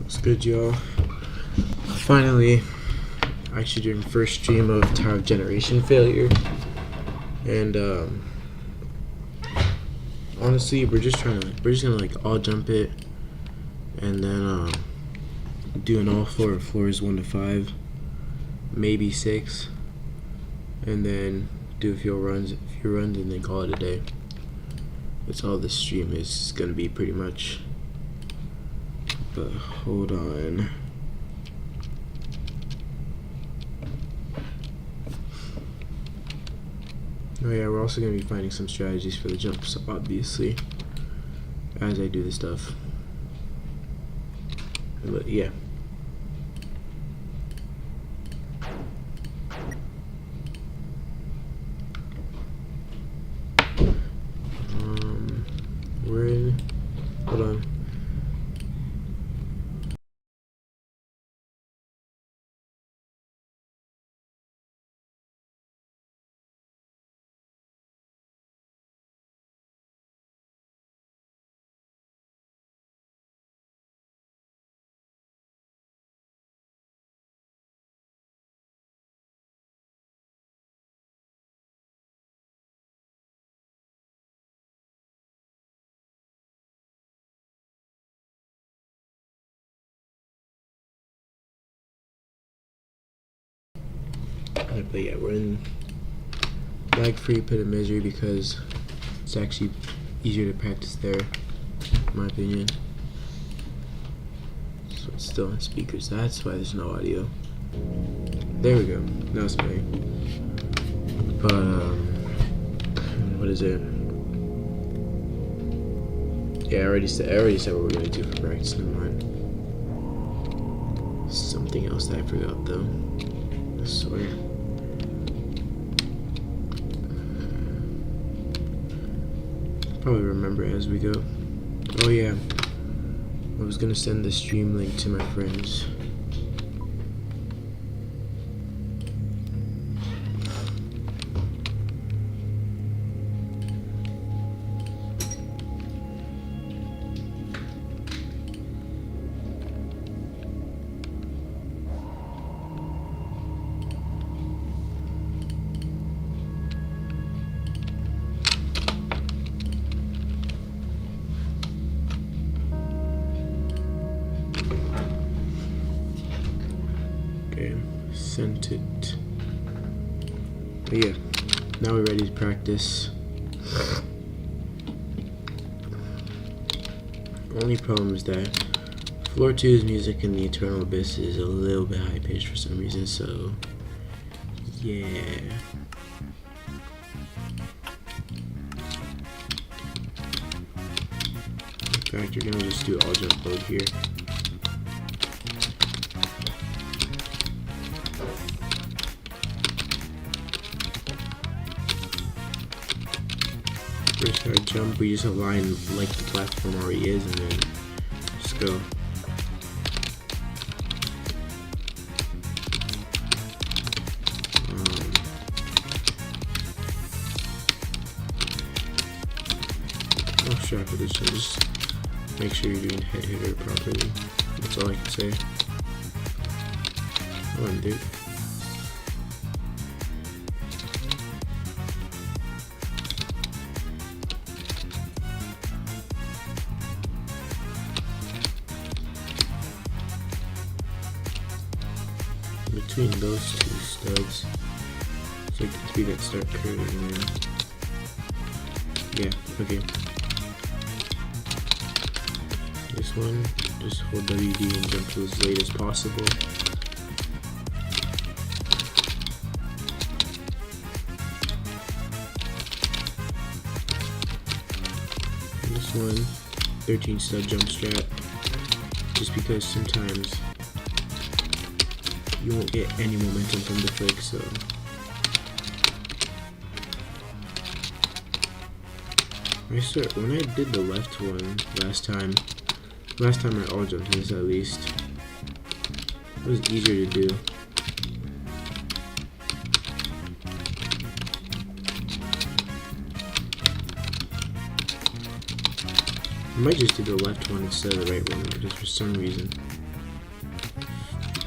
What's good, y'all? Finally, actually doing first stream of Tower of Generation failure, and honestly, we're just gonna like all jump it, and then doing all 4 floors 1 to 5, maybe 6, and then do a few runs, and then call it a day. That's all this stream is gonna be pretty much. But hold on. Oh yeah, we're also going to be finding some strategies for the jumps, obviously, as I do this stuff. But yeah. We're in. Hold on. But yeah, we're in lag-free pit of misery because it's actually easier to practice there, in my opinion. So it's still on speakers. That's why there's no audio. There we go. Now it's playing. But what is it? Yeah, I already said what we're gonna do for practice. Never mind. Something else that I forgot though. I swear. Probably remember as we go. Oh yeah, I was gonna send the stream link to my friends. Sent it. But yeah, now we're ready to practice. Only problem is that floor 2's music in the Eternal Abyss is a little bit high pitched for some reason, so yeah. In fact, you're gonna just do all jump load here. First hard jump, we just align like the platform already is, and then just go. Oh, sure, for this one, just make sure you're doing head hitter properly. That's all I can say. Come on, dude. Between those 2 studs, it's like the 3 that start curving in. Yeah, okay. This one, just hold WD and jump to as late as possible. And this one, 13 stud jump strat, just because sometimes you won't get any momentum from the flick, so I swear, when I did the left one last time I all jumped this at least, it was easier to do. I might just do the left one instead of the right one, just for some reason.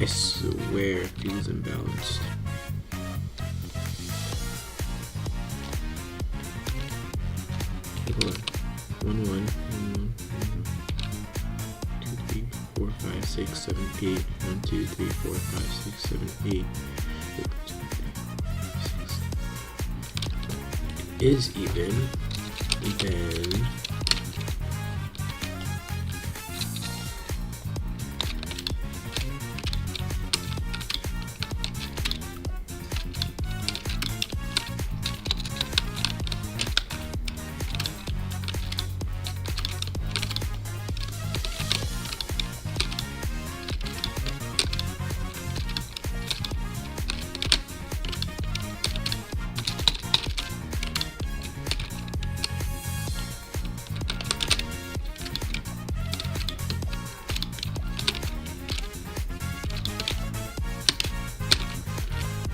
I swear it feels imbalanced. Hold on. 1, 1, 2, 3, 4, 5, 6, 7, 8. 1, 2, 3, 4, 5, 6, 7, 8. Is even, then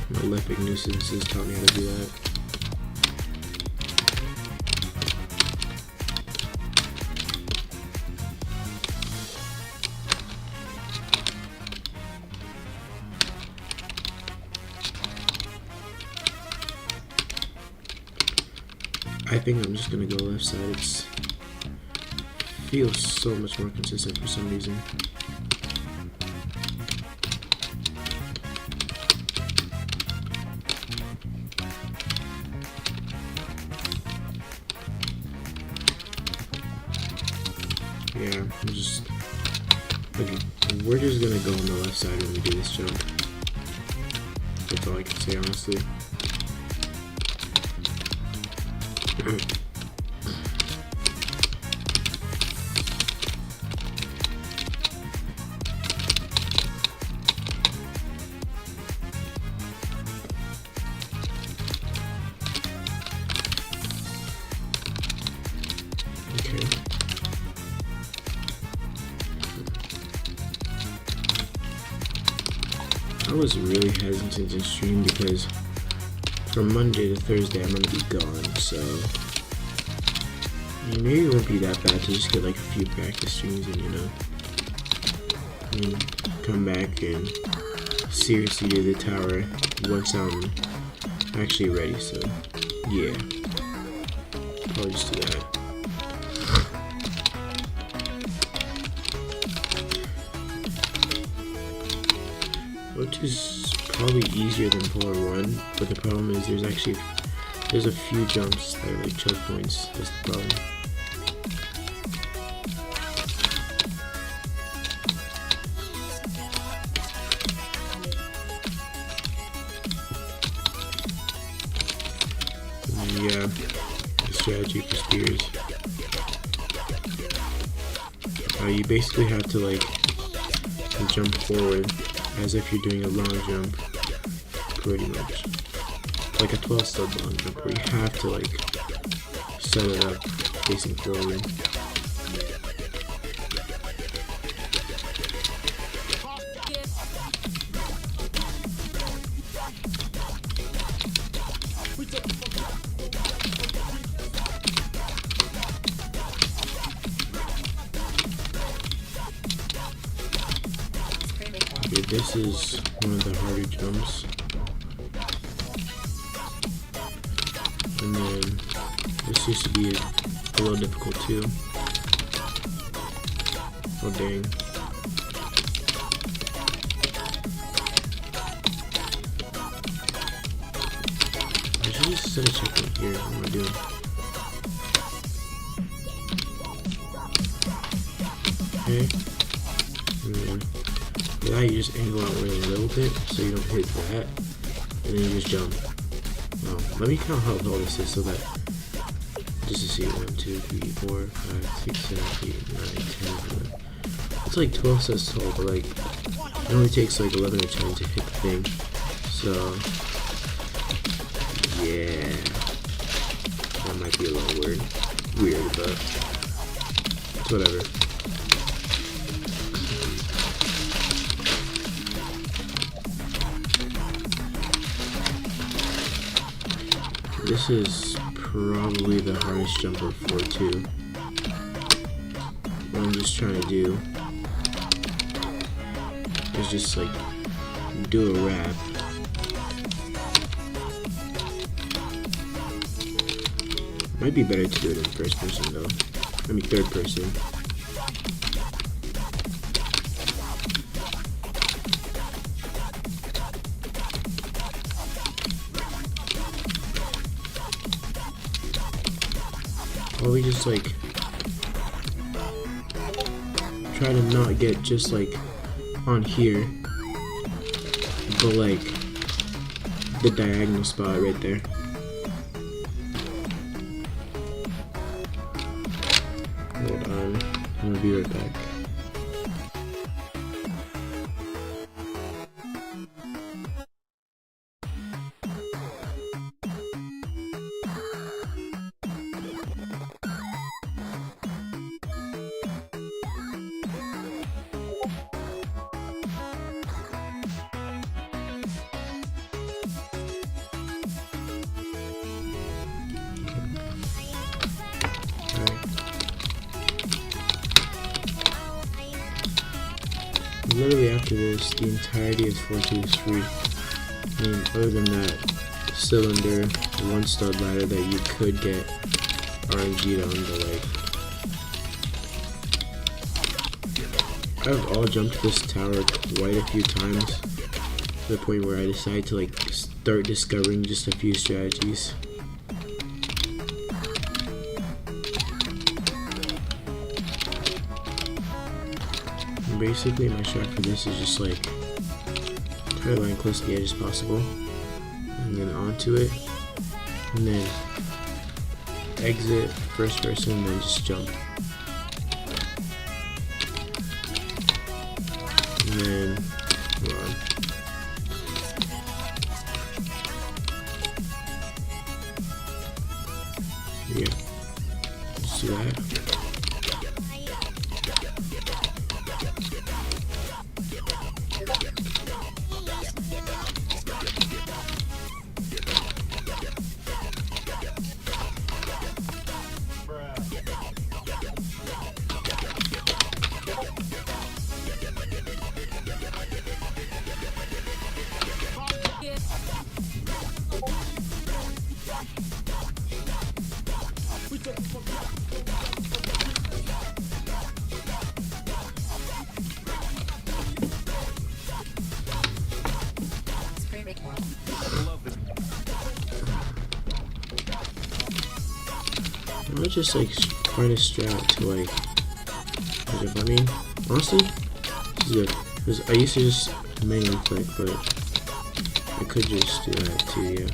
Malefic Nuisances taught me how to do that. I think I'm just gonna go left side. It feels so much more consistent for some reason. Yeah, I'm just okay. We're just gonna go on the left side when we do this jump. That's all I can say, honestly. Okay. I was really hesitant to stream because from Monday to Thursday I'm gonna be gone, so I mean, maybe it won't be that bad to just get like a few practice streams and, you know, come back and seriously do the tower once I'm actually ready. So yeah, probably just do that. Floor 2 is probably easier than Floor 1, but the problem is there's a few jumps that are like choke points. That's the problem. Yeah, the strategy for spears. You basically have to like jump forward as if you're doing a long jump, pretty much. Like a 12-step long jump where you have to like set it up facing forward. Okay, this is one of the harder jumps. And then this used to be a little difficult too. Oh dang. I should just set a checkpoint here. What am I doing? Okay. And then for that you just angle out really a little bit so you don't hit that. And then you just jump. Let me count how tall this is so that just to see 1, 2, 3, 4, 5, 6, 7, 8, 9, 10, 11. It's like 12 sets tall, but like it only takes like 11 or 10 to hit the thing. So yeah, that might be a little weird, but it's whatever. This is probably the hardest jump of 4-2. What I'm just trying to do is just like do a wrap. Might be better to do it in first person though. I mean third person. Or we just like try to not get just like on here, but like the diagonal spot right there. Hold on, I'm gonna be right back. Literally after this, the entirety of 4-2 is free. I mean, other than that cylinder, one stud ladder that you could get RNG'd on, but like, I've all jumped this tower quite a few times, to the point where I decided to like start discovering just a few strategies. Basically, my strat for this is just like try to land close to the edge as possible, and then onto it, and then exit first person, and then just jump, and then run. Yeah, see that? I was just like trying to strat to like, I mean, honestly, this is good. Because I used to just manually click, but I could just do that too, yeah.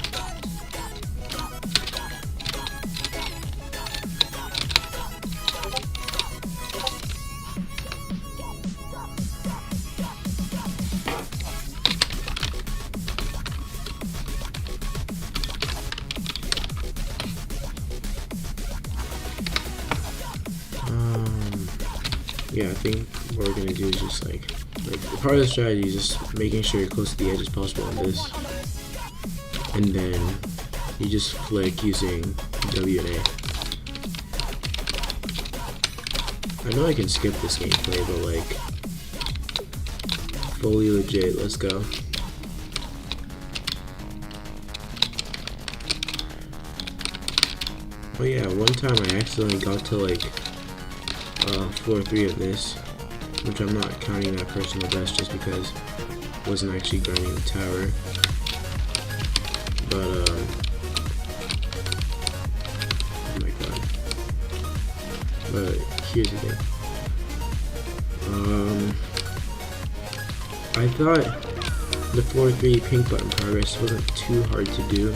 Yeah, I think what we're gonna do is just like part of the strategy is just making sure you're close to the edge as possible on this, and then you just flick using W and A. I know I can skip this gameplay, but like fully legit, let's go. Oh yeah, one time I accidentally got to like floor 3 of this, which I'm not counting that personal best just because I wasn't actually grinding the tower. But oh my god. But here's the thing. I thought the floor 3 pink button progress wasn't too hard to do,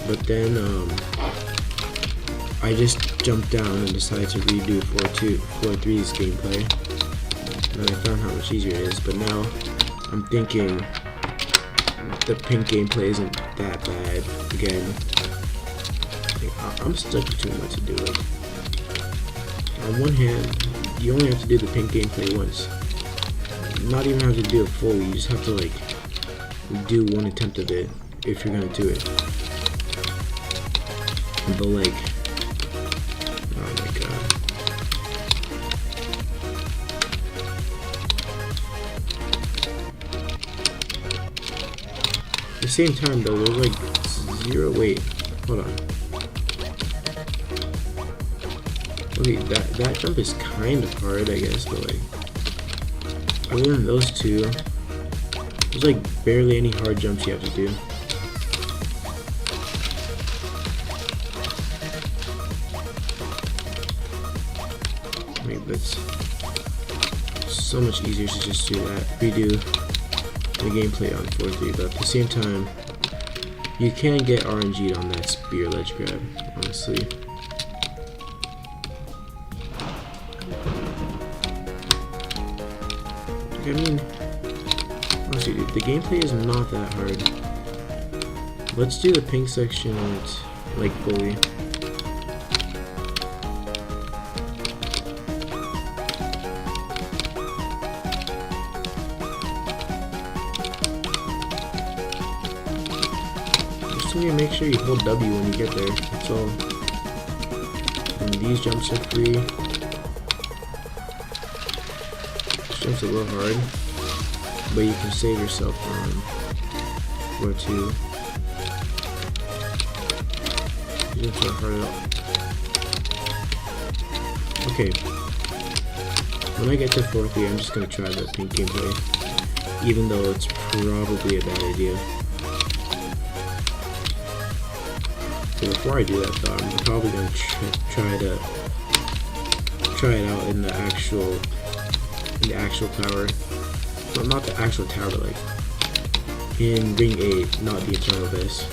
but then I just jumped down and decided to redo floor 3's gameplay, and I found how much easier it is. But now I'm thinking the pink gameplay isn't that bad. Again, I'm stuck between what to do. Like, on one hand, you only have to do the pink gameplay once. Not even have to do it fully. You just have to like do one attempt of it if you're gonna do it. But like, oh my god. the same time though, there's like zero. Wait, hold on. Okay, that jump is kind of hard, I guess, but like other than those two, there's like barely any hard jumps you have to do. Maybe that's so much easier to just do that. Redo the gameplay on 4-3, but at the same time, you can get RNG'd on that spear ledge grab, honestly. I mean, honestly, dude, the gameplay is not that hard. Let's do the pink section like fully. Just need to make sure you hold W when you get there. That's all. And these jumps are free. Jumps a little hard, but you can save yourself on floor 2. Jumps are hard at all. Okay, when I get to floor 3, I'm just gonna try the pink gameplay, even though it's probably a bad idea. So before I do that though, I'm probably gonna try it out in the actual tower. Well, not the actual tower, but like in ring 8, not the eternal abyss.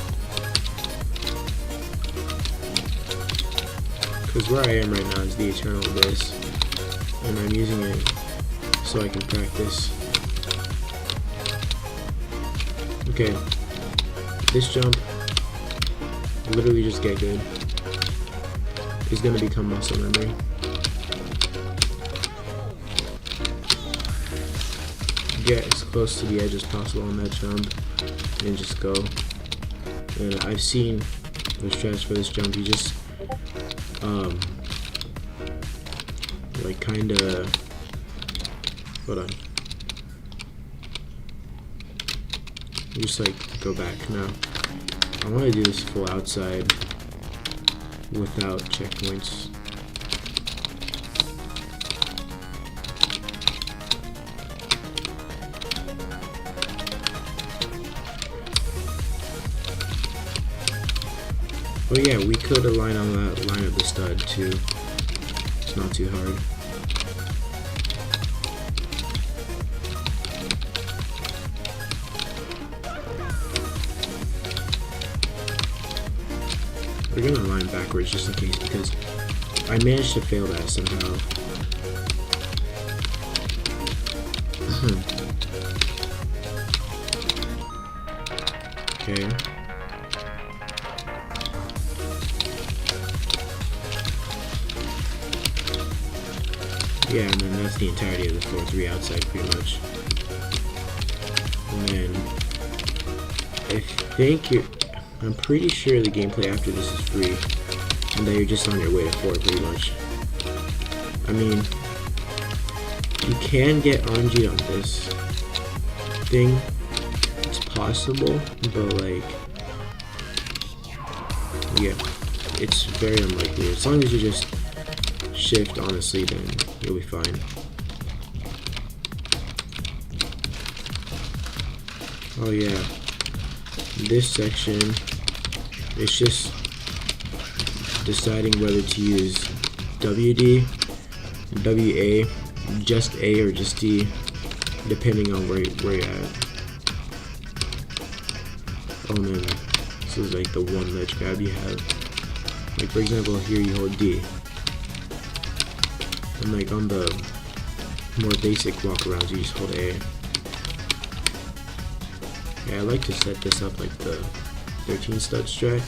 Because where I am right now is the eternal abyss, and I'm using it so I can practice. Okay, this jump, literally just get good, is gonna become muscle memory. Get as close to the edge as possible on that jump and just go. And I've seen the strats for this jump. You just like kinda, hold on, you just like go back. Now I want to do this full outside without checkpoints. But yeah, we could align on that line of the stud too. It's not too hard. We're gonna align backwards just in case, because I managed to fail that somehow. Okay. Yeah, and then that's the entirety of the 4-3 outside, pretty much. And then I'm pretty sure the gameplay after this is free, and that you're just on your way to 4, pretty much. I mean, you can get RNG on this thing. It's possible, but like, yeah, it's very unlikely. As long as you just shift, honestly, then you'll be fine. Oh yeah, this section, it's just deciding whether to use WD, WA, just A, or just D, depending on where you're at. Oh man, this is like the one ledge grab you have. Like for example, here you hold D. And like on the more basic walkarounds, you just hold A. Yeah, I like to set this up like the 13 stud strat,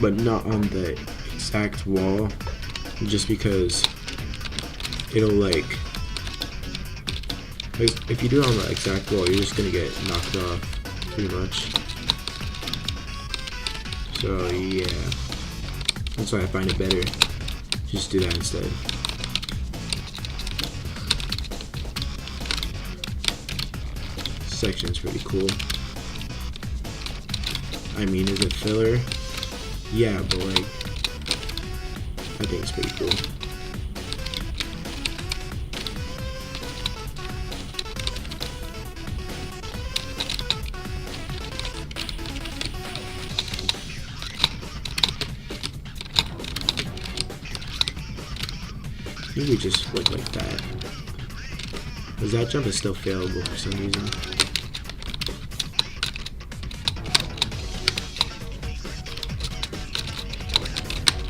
but not on the exact wall, just because it'll like, if you do it on the exact wall, you're just gonna get knocked off, pretty much. So yeah, that's why I find it better. Just do that instead. section's pretty cool. I mean, is it filler? Yeah, but like, I think it's pretty cool. Maybe just look like that. Because that jump is still failable for some reason.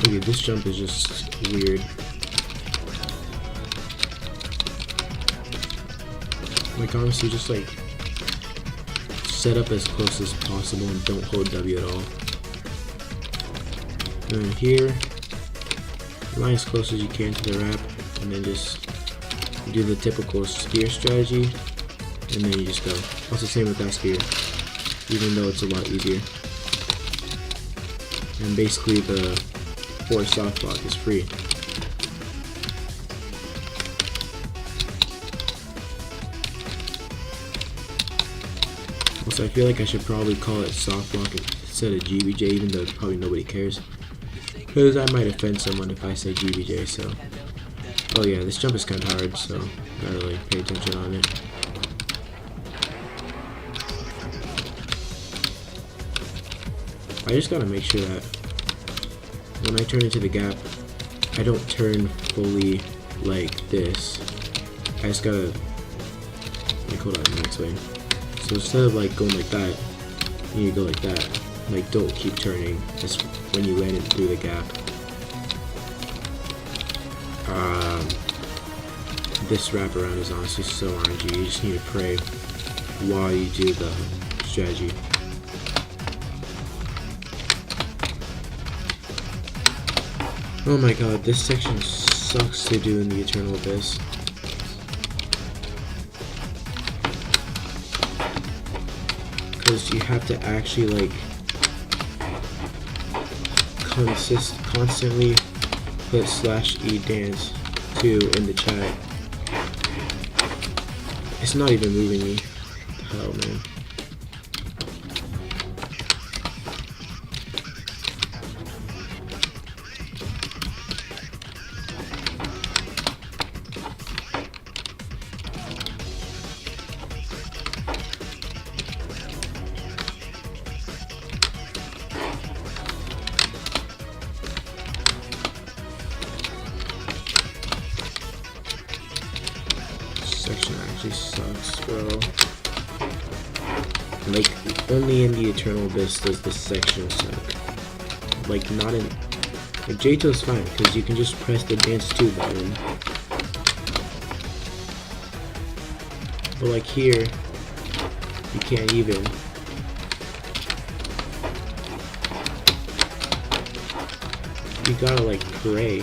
Okay, this jump is just weird. Like honestly, just like set up as close as possible and don't hold W at all. And then here, line as close as you can to the wrap, and then just do the typical spear strategy, and then you just go. Also same with that spear, even though it's a lot easier. And basically the forward soft block is free. Also, I feel like I should probably call it soft block instead of GBJ, even though probably nobody cares. Because I might offend someone if I say GBJ, so. Oh yeah, this jump is kind of hard, so gotta like pay attention on it. I just gotta make sure that when I turn into the gap, I don't turn fully like this. I just gotta, like, hold on, let me explain. So instead of like going like that, you need to go like that. Like, don't keep turning. That's when you land it through the gap. This wraparound is honestly so RNG. You just need to pray while you do the strategy. Oh my god, this section sucks to do in the Eternal Abyss. Because you have to actually like constantly put /E dance 2 in the chat. It's not even moving me. What the hell, man. Section actually sucks, bro. Like, only in the Eternal Abyss does this section suck. Like, not in... Like, EToH's fine, because you can just press the dance 2 button. But like here, you can't even. You gotta like pray.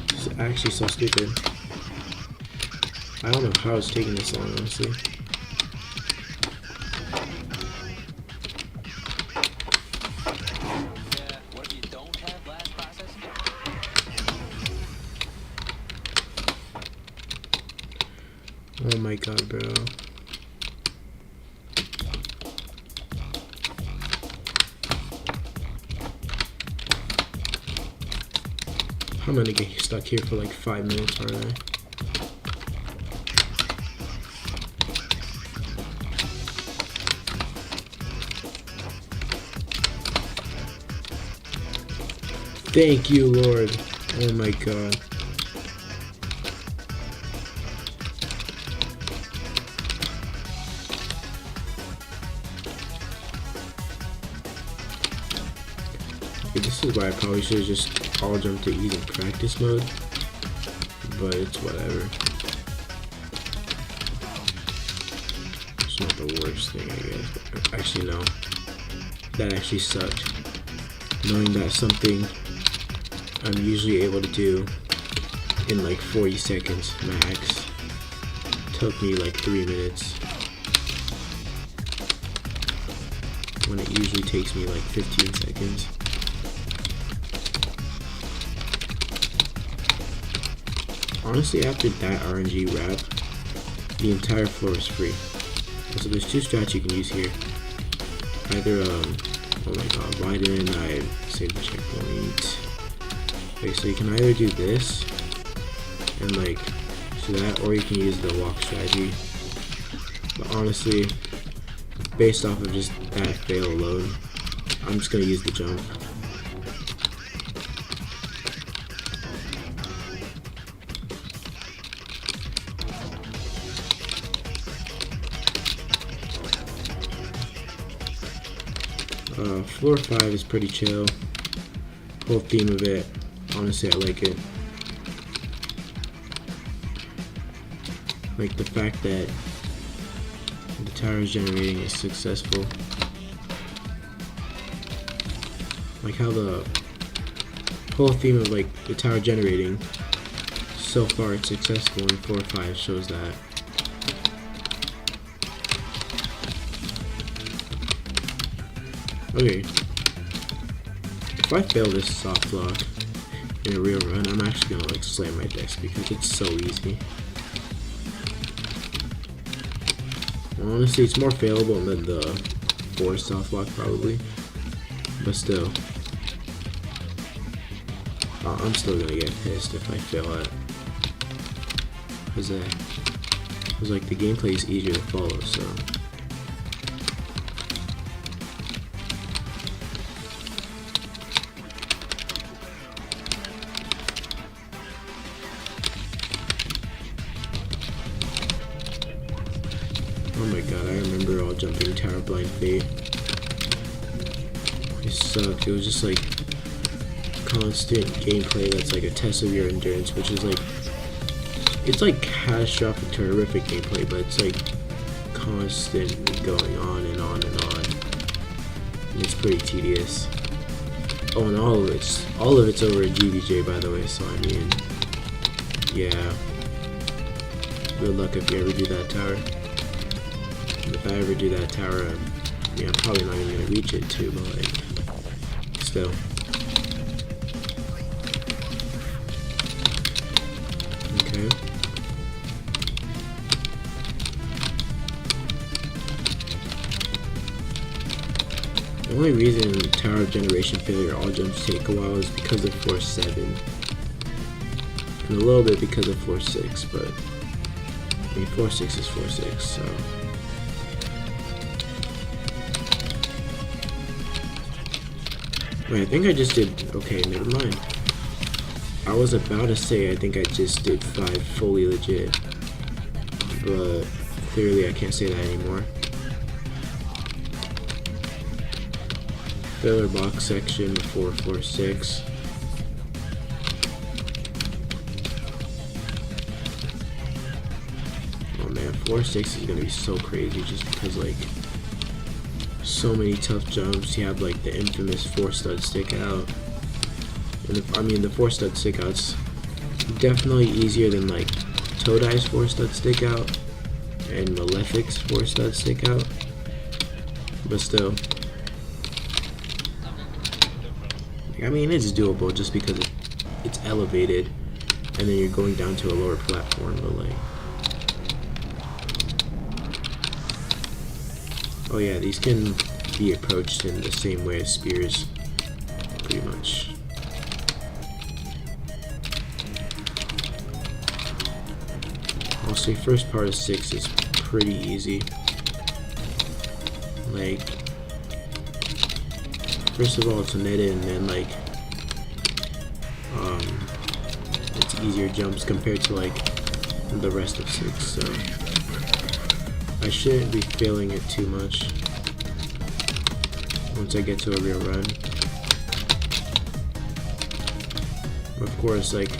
It's actually so stupid. I don't know how it's taking this long, honestly. Oh my god, bro. I'm gonna get stuck here for like 5 minutes, aren't I? Thank you, Lord. Oh my god. This is why I probably should have just all jumped to easy practice mode, but it's whatever. It's not the worst thing, I guess. Actually, no. That actually sucked. Knowing that something I'm usually able to do in like 40 seconds max took me like 3 minutes, when it usually takes me like 15 seconds. honestly, after that RNG wrap, the entire floor is free. So there's two strats you can use here. Either, oh my god, why didn't I save the checkpoint? Okay, so you can either do this, and like, do that, or you can use the walk strategy. But honestly, based off of just that fail alone, I'm just gonna use the jump. Floor 5 is pretty chill. Whole theme of it, honestly, I like it. Like the fact that the tower is generating is successful. Like how the whole theme of like the tower generating, so far it's successful, and 4 or 5 shows that. Okay, if I fail this soft lock in a real run, I'm actually gonna like slam my desk because it's so easy. Well, honestly, it's more failable than the 4 soft lock probably, but still, I'm still gonna get pissed if I fail it. Cause like the gameplay is easier to follow, so. Oh my god, I remember all jumping tower blind fate. It sucked. It was just like constant gameplay that's like a test of your endurance, which is like, it's like catastrophic to horrific gameplay, but it's like constantly going on and on and on. And it's pretty tedious. Oh, and all of it's over a GBJ, by the way, so I mean, yeah. Good luck if you ever do that tower. If I ever do that tower, yeah, I'm probably not even gonna reach it too, but like, still. Okay. The only reason tower generation failure all jumps take a while is because of floor 7. And a little bit because of floor 6, but I mean, floor 6 is floor 6, so. Wait, I think I just did, okay, never mind. I was about to say I think I just did 5 fully legit, but clearly I can't say that anymore. Filler box section for floor 6. Oh man, floor 6 is gonna be so crazy just because like, so many tough jumps. You have like the infamous 4-stud stick out, and the 4-stud stick out's definitely easier than like ToGF's 4-stud stick out and Malefic's 4-stud stick out, but still, I mean, it's doable just because it's elevated and then you're going down to a lower platform, but like, oh yeah, these can be approached in the same way as spears, pretty much. I'll say first part of 6 is pretty easy. Like, first of all, it's netted, and then like, it's easier jumps compared to like the rest of 6, so I shouldn't be failing it too much once I get to a real run. Of course, like,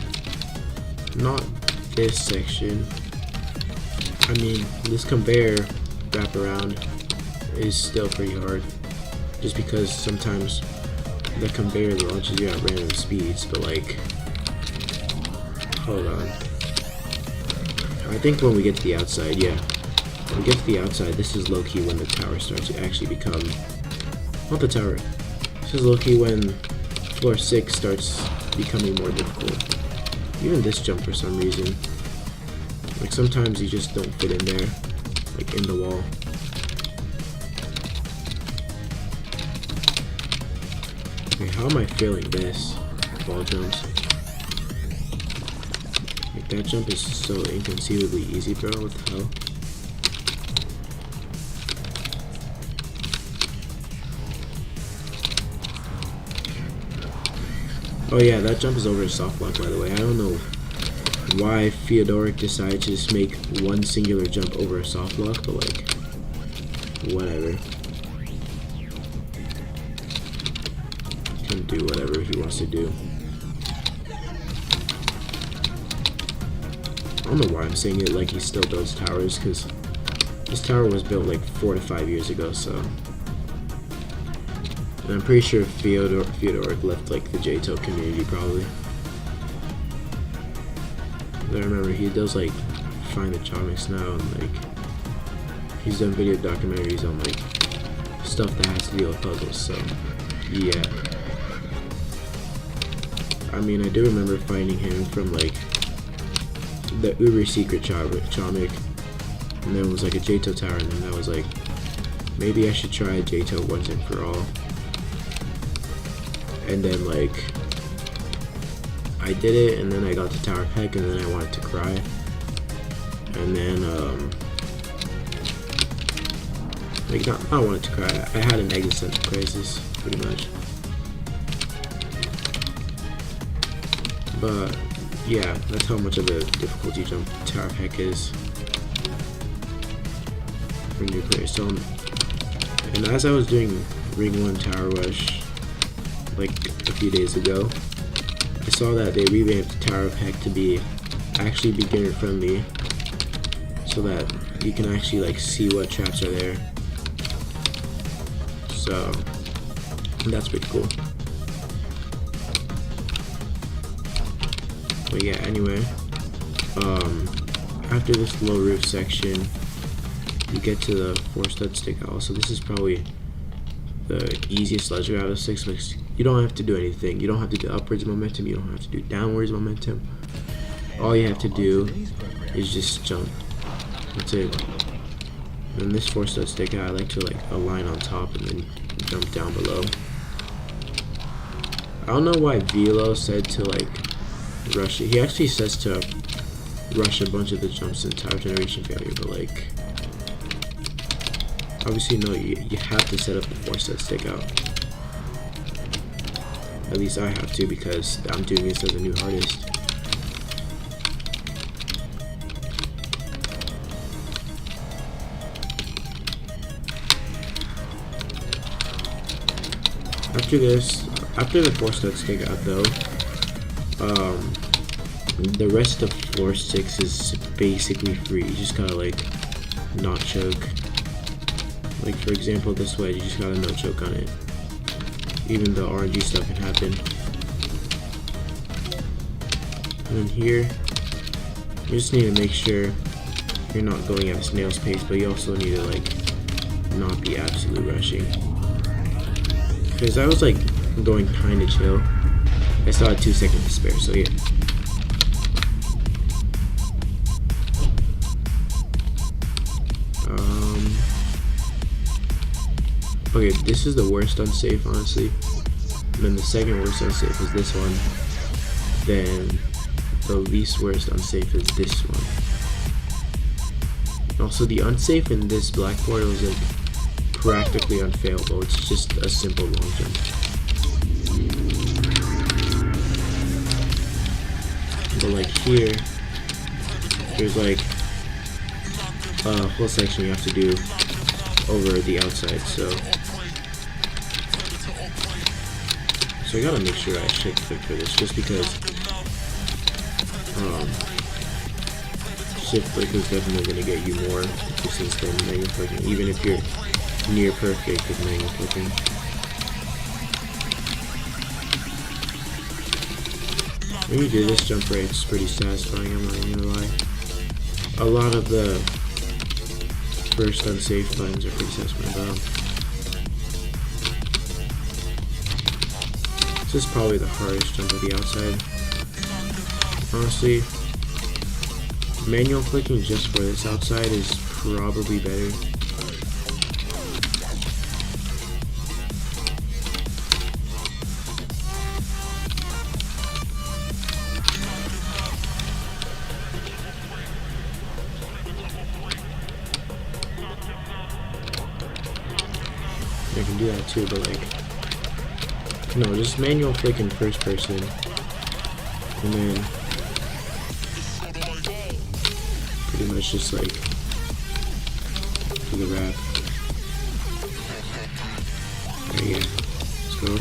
not this section. I mean, this conveyor wraparound is still pretty hard, just because sometimes the conveyor launches you at random speeds, but like, hold on. I think when we get to the outside, yeah. When we get to the outside, this is low-key when the tower starts to actually become, not the tower, this is low-key when floor 6 starts becoming more difficult. Even this jump for some reason. Like sometimes you just don't fit in there, like in the wall. Okay, how am I failing this? Ball jumps. Like that jump is so inconceivably easy, bro. What the hell? Oh yeah, that jump is over a soft block, by the way. I don't know why Theodoric decided to just make one singular jump over a soft block, but like, whatever. Can do whatever he wants to do. I don't know why I'm saying it like he still builds towers, because this tower was built like 4 to 5 years ago, so. And I'm pretty sure Theodoric left like the EToH community probably. I remember he does like find the comics now, and like he's done video documentaries on like stuff that has to deal with puzzles, so yeah. I mean, I do remember finding him from like the uber secret comic, and then it was like a EToH tower, and then I was like, maybe I should try EToH once and for all. And then like I did it, and then I got the tower peck, and then I wanted to cry, and then like not wanted to cry. I had an existential crisis, pretty much. But yeah, that's how much of a difficulty jump tower peck is for new players. So, and as I was doing Ring 1 Tower Rush like a few days ago, I saw that they revamped Tower Peck to be actually beginner friendly, so that you can actually like see what traps are there. So that's pretty cool. But yeah, anyway, after this low roof section, you get to the 4-stud stick out. So this is probably the easiest ledger out of 6. Because you don't have to do anything. You don't have to do upwards momentum. You don't have to do downwards momentum. All you have to do is just jump. That's it. And this 4-stud stick out, I like to like align on top and then jump down below. I don't know why Velo said to like rush it. He actually says to rush a bunch of the jumps in tower generation failure, but like obviously no, you have to set up the 4-stud stick out. At least I have to, because I'm doing this as a new artist. After the 4-stud stick out though, the rest of floor 6 is basically free. You just gotta like not choke. Like for example, this wedge, you just gotta no choke on it. Even though RNG stuff can happen. And then here, you just need to make sure you're not going at a snail's pace, but you also need to like not be absolute rushing. Because I was like going kinda chill. I still had 2 seconds to spare, so yeah. Okay, this is the worst unsafe, honestly. And then the second worst unsafe is this one. Then the least worst unsafe is this one. Also, the unsafe in this black portal is like practically unfailable. It's just a simple long jump. But like here, there's like a whole section you have to do over the outside, so I gotta make sure I shift click for this, just because shift click is definitely gonna get you more distance than manual clicking, even if you're near perfect with manual clicking. When you do this jump right, it's pretty satisfying, I'm not even gonna lie. A lot of the first unsafe buttons are pretty satisfying, but this is probably the hardest jump at the outside. Honestly, manual flicking just for this outside is probably better. I can do that too, but like, no, just manual flick in first person, and then pretty much just like do the wrap. There you go. Let's go.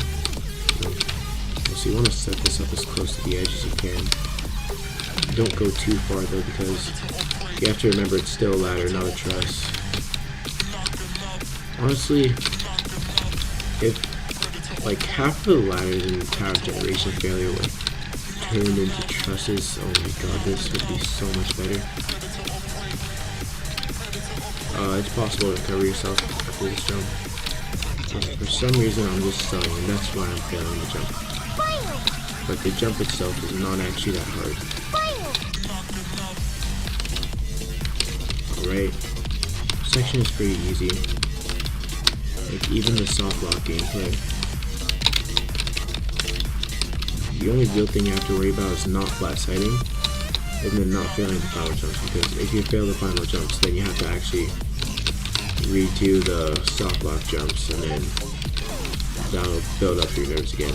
So you want to set this up as close to the edge as you can. Don't go too far though, because you have to remember it's still a ladder, not a truss. Honestly, if like half of the ladders in tower generation failure were turned into trusses, oh my god, this would be so much better. It's possible to recover yourself after this jump. But for some reason I'm just stalling, and that's why I'm failing the jump. But the jump itself is not actually that hard. Alright, section is pretty easy. Like even the soft lock gameplay. The only real thing you have to worry about is not flat sighting and then not failing the final jumps, because if you fail the final jumps then you have to actually redo the soft lock jumps, and then that'll build up your nerves again.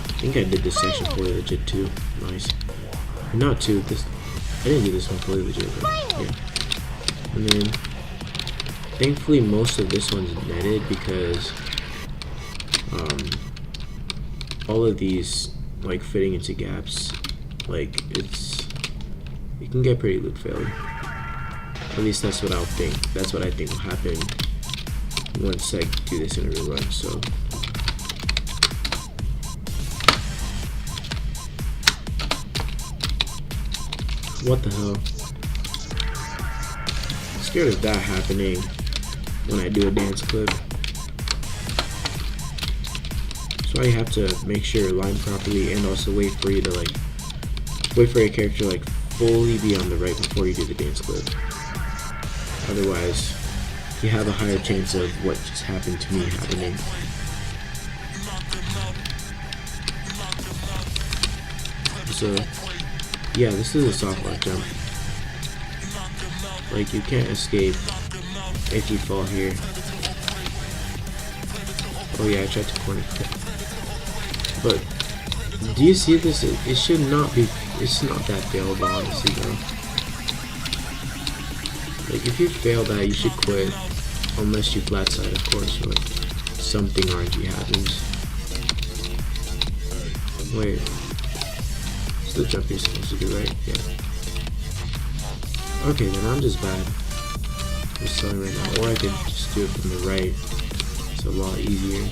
I think I did this section fully legit too. Nice. Not too. This I didn't do this one fully legit, but yeah. And then thankfully most of this one's netted, because all of these like fitting into gaps, like it can get pretty loop failure. At least that's what I'll think. That's what I think will happen once I do this in a real run. So what the hell? I'm scared of that happening when I do a dance clip. So you have to make sure you're aligned properly, and also wait for you to like wait for your character to like fully be on the right before you do the dance clip. Otherwise, you have a higher chance of what just happened to me happening. So yeah, this is a soft lock jump. Like you can't escape if you fall here. Oh yeah, I tried to corner clip. But do you see this? It should not be. It's not that failable, honestly, bro. Like if you fail that, you should quit, unless you flat side, of course, or like something RNG happens. Wait, it's the jump you're supposed to do, right? Yeah. Okay, then I'm just bad. I'm sorry right now, or I could just do it from the right. It's a lot easier.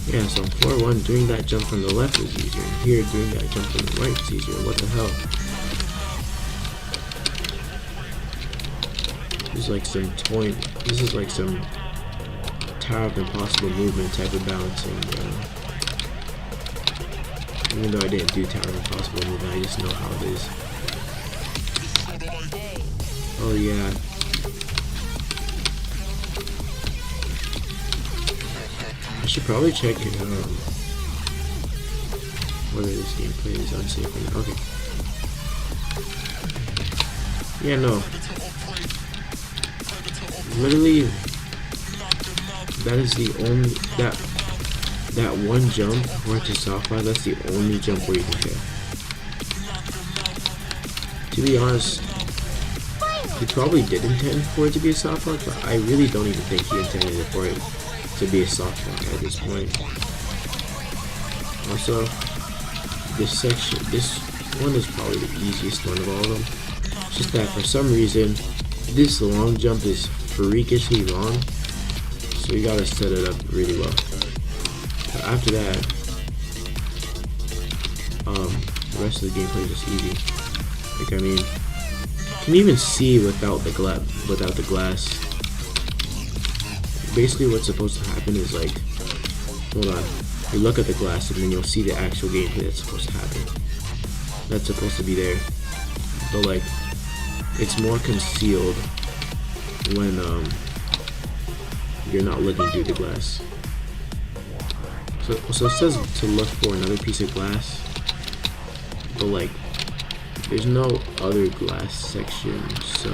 Yeah, so on floor 1, doing that jump from the left is easier, and here doing that jump from the right is easier. What the hell? This is like some toy. This is like some Tower of Impossible movement type of balancing. Even though I didn't do Tower of Impossible movement, I just know how it is. Oh yeah. I should probably check whether this gameplay is unsafe or not. Okay. Yeah, no. Literally, that is the only that one jump where it's a soft lock. That's the only jump where you can fail. To be honest, he probably did intend for it to be a soft lock, but I really don't even think he intended it for it to be a soft lock at this point. Also, this one is probably the easiest one of all of them. It's just that for some reason, this long jump is freakishly long, so you gotta set it up really well. But after that, the rest of the gameplay is just easy. Like, I mean, you can even see without the glass. Basically, what's supposed to happen is like, hold on, you look at the glass and then you'll see the actual gameplay that's supposed to happen. That's supposed to be there, but like, it's more concealed when you're not looking through the glass. So it says to look for another piece of glass, but like, there's no other glass section, so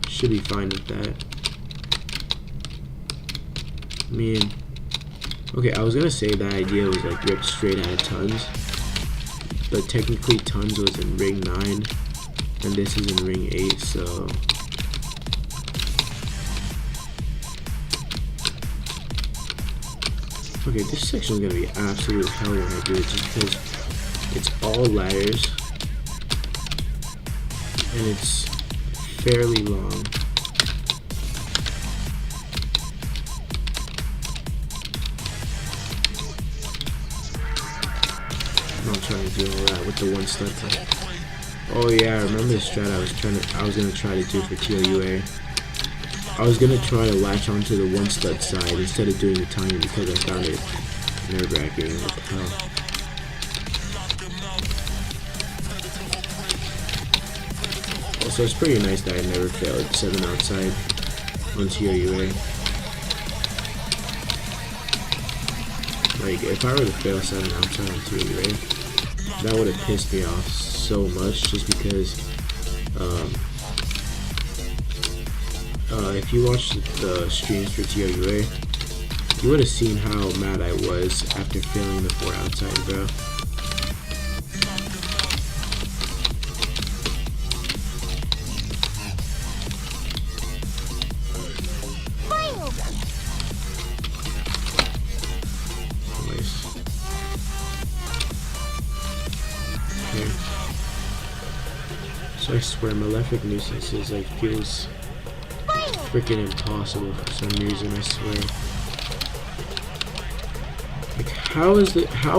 should be fine with that. I mean, okay, I was gonna say that idea was like ripped straight out of Tons, but technically Tons was in ring 9 and this is in ring 8, so okay, this section is gonna be absolute hell when I do it, just because it's all ladders and it's fairly long. I'm not trying to do all that with the one stud. Oh yeah, I remember the strat I was gonna try to do for ToUA. I was gonna try to latch onto the one stud side instead of doing the timing because I found it nerve-wracking. What the hell? Also, it's pretty nice that I never failed 7 outside on ToUA. Like, if I were to fail 7 outside on ToUA, that would have pissed me off so much, just because if you watched the streams for ToUA, you would have seen how mad I was after failing the 4 outside, bro. Nice. Okay. So I swear, Malefic Nuisances like feels freaking impossible for some reason, I swear. Like, how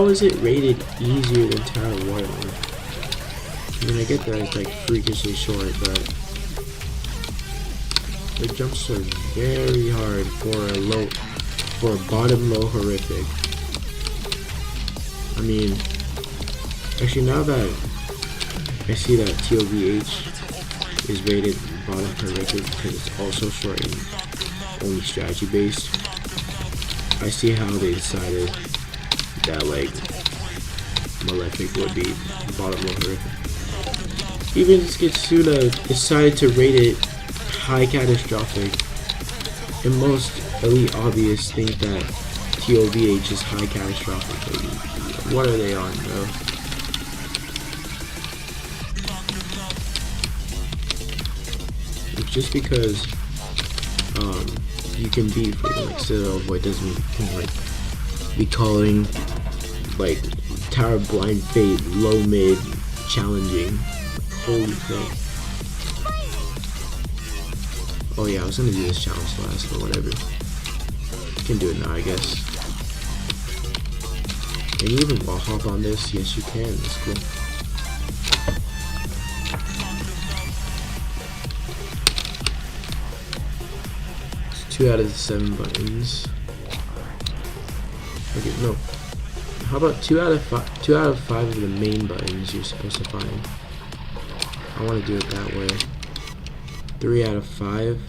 is it rated easier than Tower Warlord? I mean, I get that it's like freakishly short, but the jumps are very hard for a bottom low horrific. I mean, actually, now that I see that ToGF is rated bottom horrific because it's also short and only strategy based, I see how they decided that like Malefic would be bottom low horrific. Even Skitsuna decided to rate it high catastrophic, and most elite obvious think that ToVH is high catastrophic. Like, what are they on, bro? Just because you can beat freaking like Citadel Void doesn't mean like be calling like Tower Blind Fate low mid challenging. Holy thing. Oh yeah, I was gonna do this challenge last, but whatever. Can do it now, I guess. Can you even wall hop on this? Yes, you can. That's cool. It's 2 out of the 7 buttons. Okay, no. How about 2 out of 5? 2 out of 5 of the main buttons you're supposed to find. I want to do it that way. 3 out of 5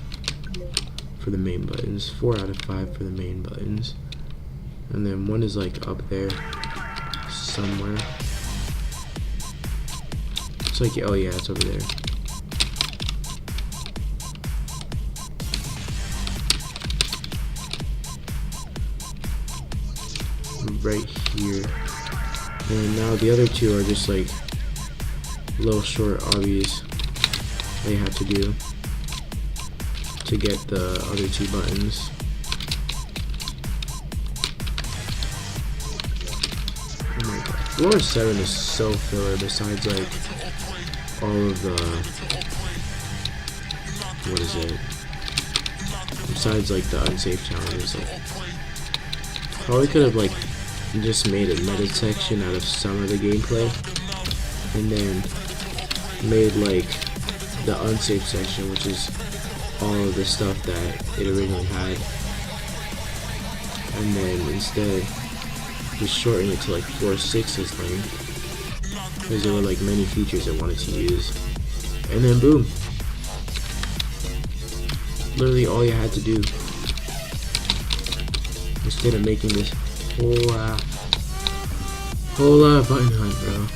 for the main buttons. 4 out of 5 for the main buttons. And then 1 is like up there somewhere. It's like, oh yeah, it's over there. Right here. And now the other 2 are just like little short obvious that you have to do to get the other 2 buttons. Oh my god. Floor 7 is so filler besides like all of the, what is it? Besides like the unsafe challenges. Like, probably could have like just made a meta section out of some of the gameplay, and then made like the unsafe section, which is all of the stuff that it originally had, and then instead just shortened it to like 4/6 length because there were like many features I wanted to use, and then boom, literally all you had to do instead of making this whole button hunt, bro.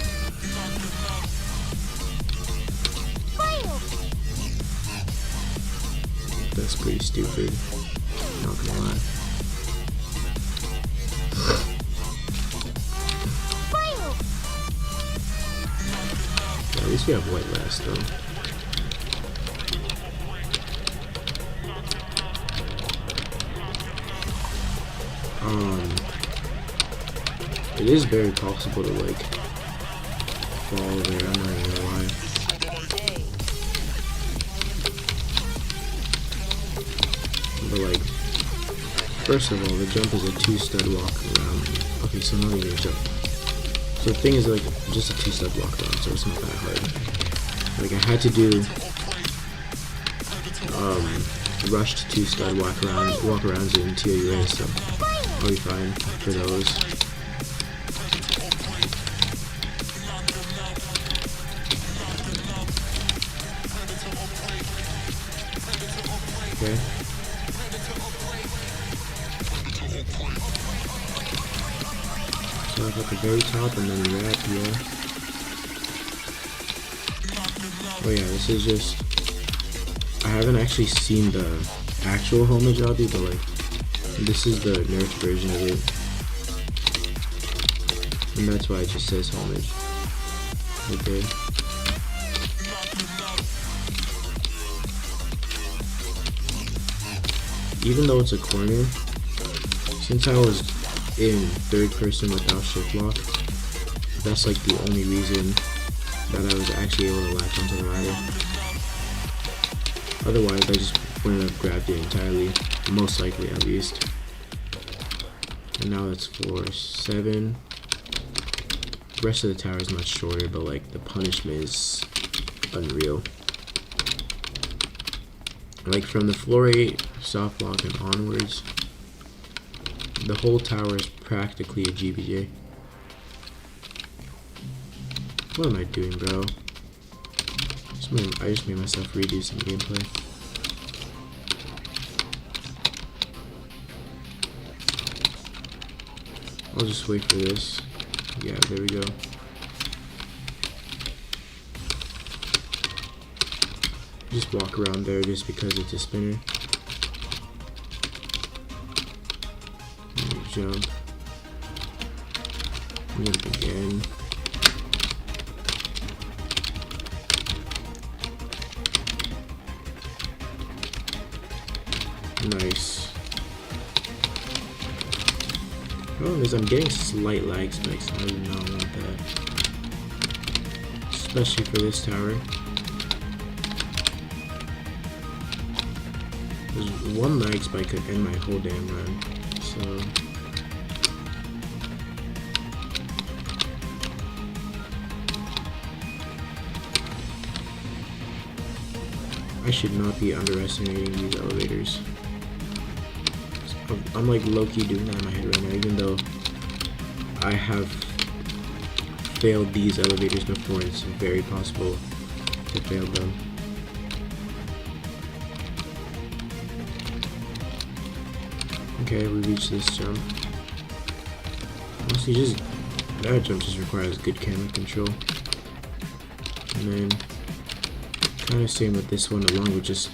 That's pretty stupid, not gonna lie. Yeah, at least we have white last though. It is very possible to like fall there, I'm not gonna lie. But like, first of all, the jump is a 2-stud walk around. Okay, so not even a jump. So the thing is like just a 2-stud walk around, so it's not that hard. Like I had to do rushed 2-stud walk arounds in ToGF, so I'll be fine for those. Okay. So at the very top and then wrap here. Oh yeah, this is just, I haven't actually seen the actual homage obby, but like this is the nerfed version of it, and that's why it just says homage. Okay. Even though it's a corner, since I was in third person without shift lock, that's like the only reason that I was actually able to latch onto the ladder. Otherwise, I just wouldn't have grabbed it entirely, most likely at least. And now it's 4/7. The rest of the tower is much shorter, but like the punishment is unreal. Like from the floor 8 soft lock and onwards, the whole tower is practically a GBJ. What am I doing, bro? I just made myself redo some gameplay. I'll just wait for this. Yeah, there we go. Just walk around there just because it's a spinner. Jump. Jump again. Nice. Problem is I'm getting slight lag spikes. I do not want that. Especially for this tower. There's one lag spike could end my whole damn run. So I should not be underestimating these elevators. I'm like low-key doing that in my head right now, even though I have failed these elevators before. It's very possible to fail them. Okay, we reached this jump. Honestly, that jump just requires good camera control. And then kind of same with this one, along with just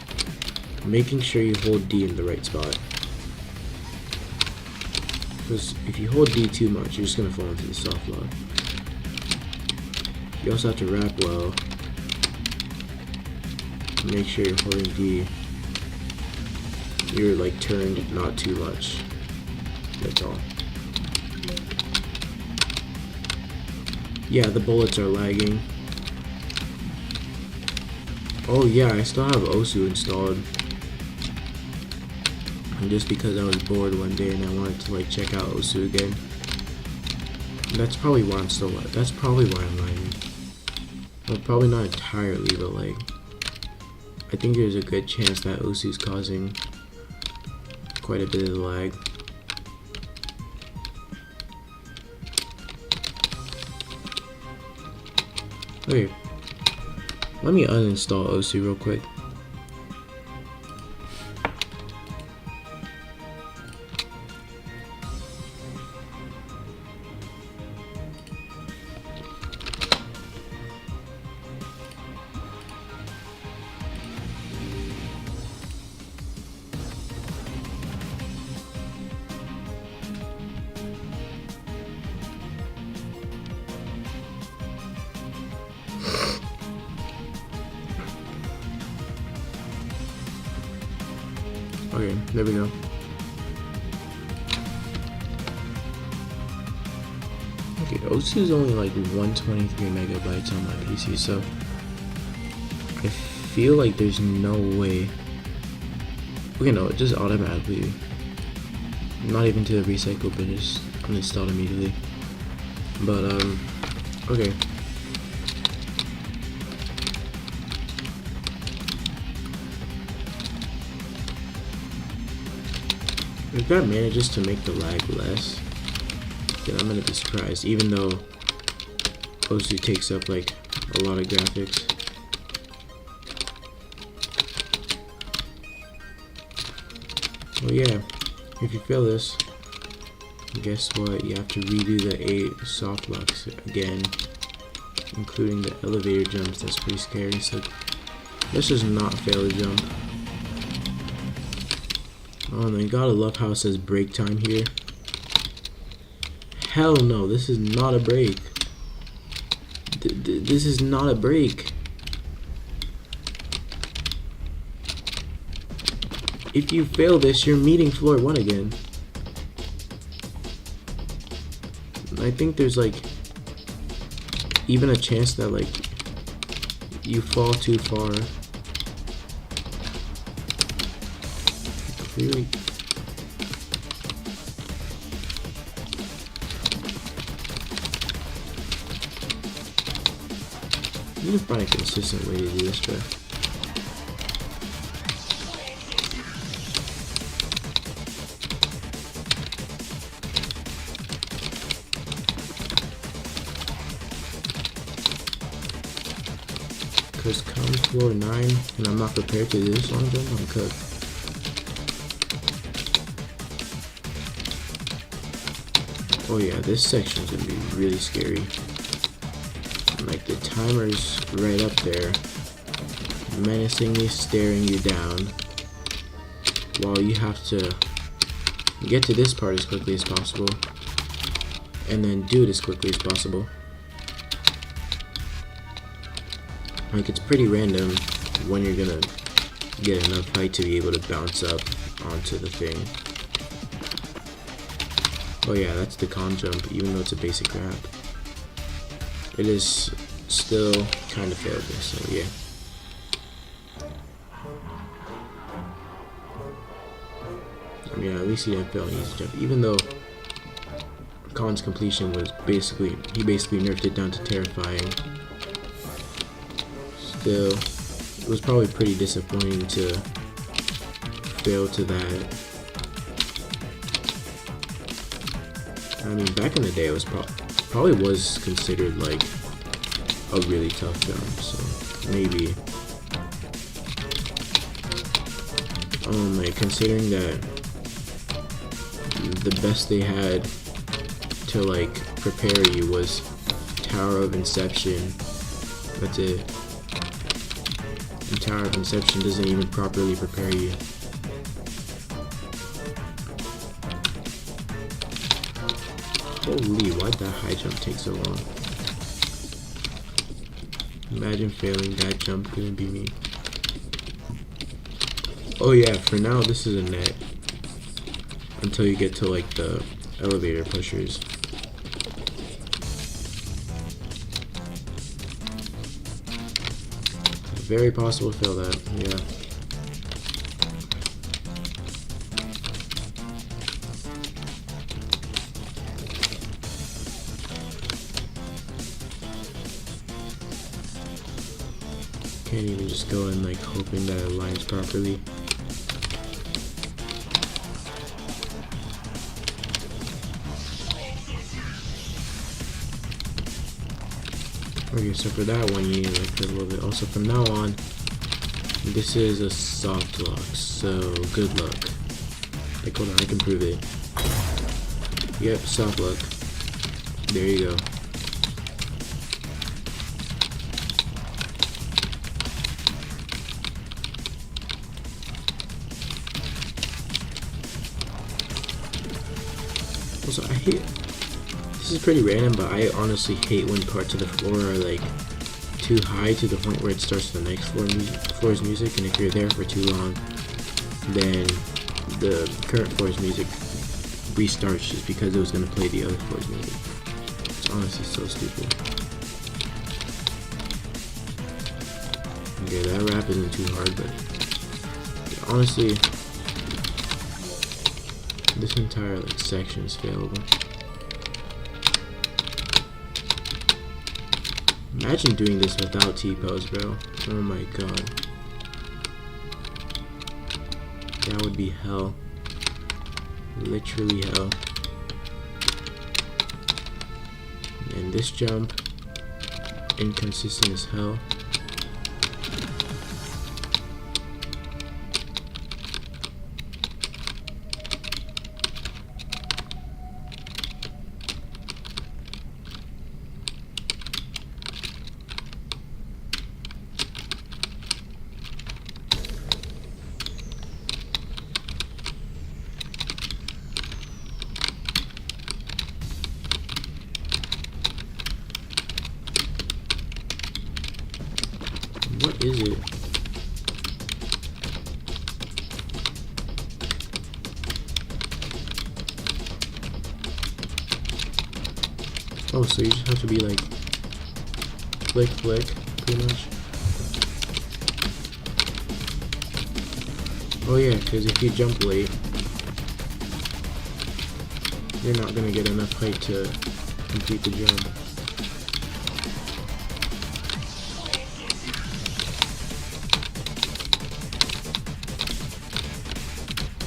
making sure you hold D in the right spot. Because if you hold D too much, you're just going to fall into the soft lock. You also have to wrap well. Make sure you're holding D. You're like turned not too much. That's all. Yeah, the bullets are lagging. Oh yeah, I still have Osu installed. And just because I was bored one day and I wanted to like check out Osu again. That's probably why I'm lagging. Well, probably not entirely, but like, I think there's a good chance that OSU is causing quite a bit of lag. Okay, let me uninstall OSU real quick. Okay, there we go. Okay, OSU is only like 123 megabytes on my PC, so I feel like there's no way. Okay, no, it just automatically, not even to the recycle bin, just uninstalled immediately. But okay. If that manages to make the lag less, then I'm gonna be surprised, even though OSU takes up like a lot of graphics. Well, yeah, if you fail this, guess what? You have to redo the 8 soft blocks again, including the elevator jumps. That's pretty scary. So let's just not fail the jump. Oh man, gotta love how it says break time here. Hell no, this is not a break. This is not a break. If you fail this, you're meeting floor 1 again. I think there's like even a chance that like you fall too far. Really? You need to find a consistent way to do this, bro. Because come floor 9 and I'm not prepared to do this long jump, I'm cooked. Oh yeah, this section's gonna be really scary. Like the timer's right up there, menacingly staring you down, while you have to get to this part as quickly as possible, and then do it as quickly as possible. Like it's pretty random when you're gonna get enough height to be able to bounce up onto the thing. Oh yeah, that's the con jump, even though it's a basic grab. It is still kind of failable, so yeah. I mean, at least he didn't fail an easy jump, even though Con's completion was he basically nerfed it down to terrifying. Still, it was probably pretty disappointing to fail to that. I mean, back in the day, it was probably was considered like a really tough jump. So maybe, like considering that the best they had to like prepare you was Tower of Inception. That's it. And Tower of Inception doesn't even properly prepare you. Holy, why'd that high jump take so long? Imagine failing that jump, couldn't be me. Oh yeah, for now this is a net. Until you get to like the elevator pushers. Very possible to fail that, yeah. Can't even just go in like hoping that it aligns properly. Okay, so for that one you need like a little bit. Also from now on, this is a soft lock, so good luck. Like hold on, I can prove it. Yep, soft lock. There you go. Also, I hate, this is pretty random, but I honestly hate when parts of the floor are like too high to the point where it starts the next floor's music, and if you're there for too long, then the current floor's music restarts just because it was going to play the other floor's music. It's honestly so stupid. Okay, that rap isn't too hard, but honestly, this entire like section is failable. Imagine doing this without T-pose, bro. Oh my god. That would be hell. Literally hell. And this jump, inconsistent as hell. What is it? Oh, so you just have to be like flick, pretty much. Oh yeah, because if you jump late, you're not gonna get enough height to complete the jump.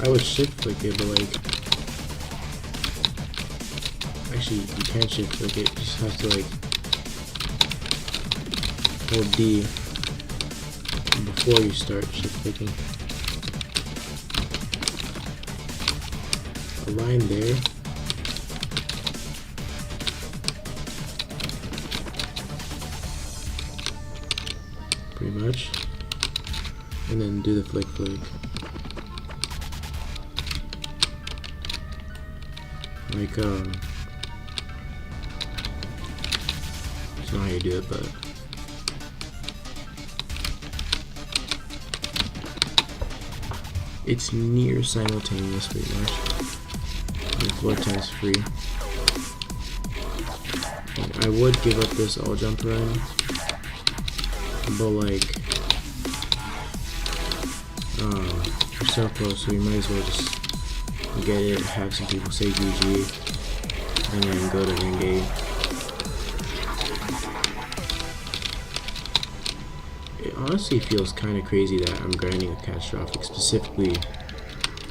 I would shift flick it, but like, actually you can't shift flick it, you just have to like hold D before you start shift flicking. A line there. Pretty much. And then do the flick. Like, it's not how you do it, but it's near simultaneous pretty much. And floor time's free. And I would give up this all jump run, but like, you're so close, so you might as well just get it, have some people say GG, and then go to ring 8. It honestly feels kind of crazy that I'm grinding a catastrophic, specifically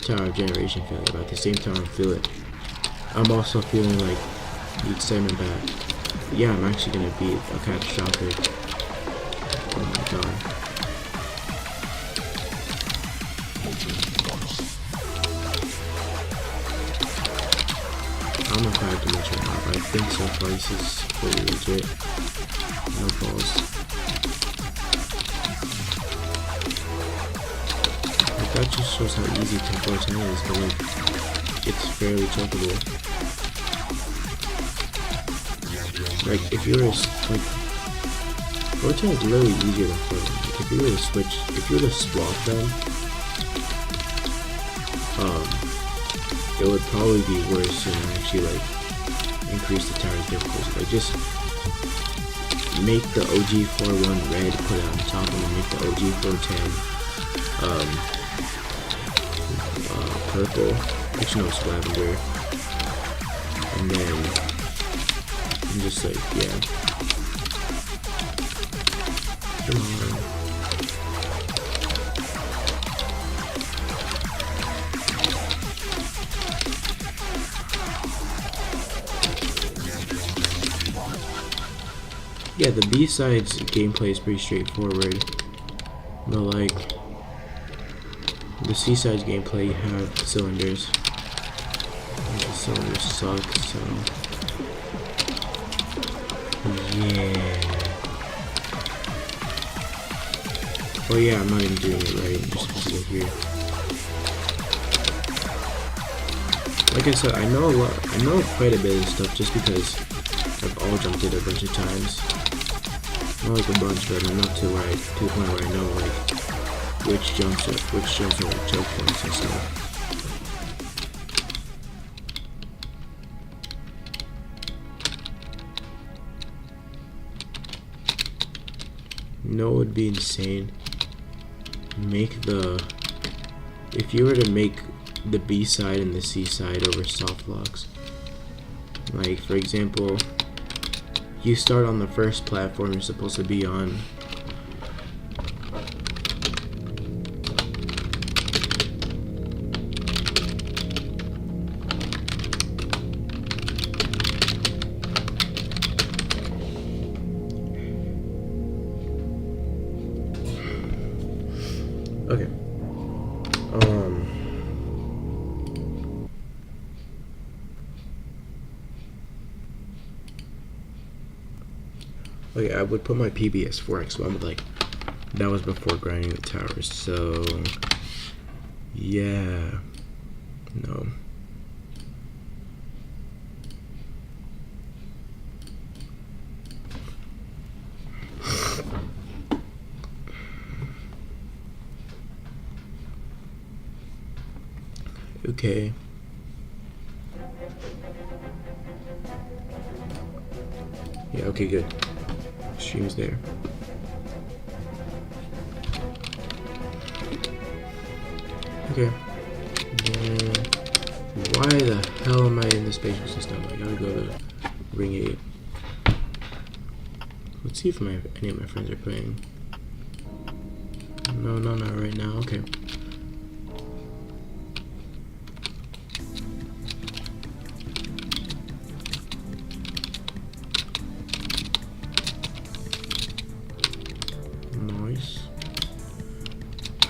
Tower of Generation failure, but at the same time I feel it. I'm also feeling like the excitement that, yeah, I'm actually going to beat a catastrophic. Oh my god. I don't know if I have to mention how, but I think so far this is pretty legit. No falls. Like, that just shows how easy 10-4-10 is, but like, it's fairly chokeable. Like, if you were to, like, 4-10 is literally easier than 4-10. Like, if you were to switch, if you were to swap them, it would probably be worse and actually like increase the tower's difficulty. Like just make the OG 4-1 red, put it on top, and then make the OG 4-10 purple. Actually no, it's lavender. And then just like, yeah. Come on. Yeah, the B-sides gameplay is pretty straightforward, but like the C-sides gameplay, you have cylinders. And the cylinders suck, so yeah. Oh yeah, I'm not even doing it right. I'm just supposed to go here. Like I said, I know quite a bit of stuff just because I've all jumped it a bunch of times. Not like a bunch, but enough to the point where I know like which jumps are like choke points and stuff. You know what would be insane? If you were to make the B side and the C side over soft locks. Like for example, you start on the first platform you're supposed to be on. Okay. Okay, I would put my PB as 4x, but like that was before grinding the towers, so yeah, no. Okay. Yeah, okay, good. Stream's there. Okay. Why the hell am I in the spatial system? I gotta go to ring 8. Let's see if any of my friends are playing. No, not right now. Okay. Nice.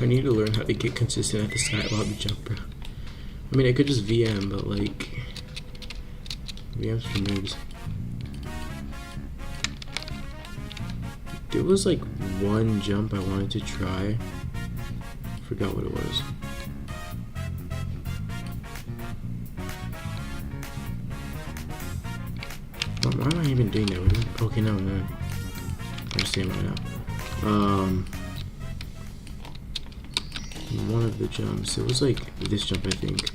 I need to learn how to get consistent at the sky lobby jump, bro. I mean, I could just VM, but like, VM's for noobs. There was like one jump I wanted to try. Forgot what it was. Why am I even doing that? Okay, no. I understand right now. One of the jumps. It was like this jump, I think.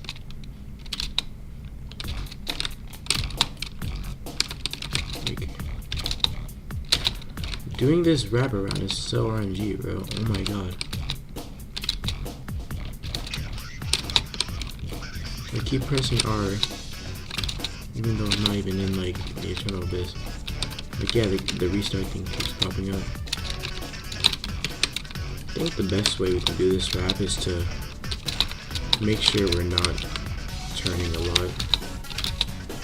Like, doing this wraparound is so RNG, bro. Oh my god. I keep pressing R, even though I'm not even in like the eternal abyss. Like yeah, the restart thing keeps popping up. I think the best way we can do this wrap is to make sure we're not turning a lot.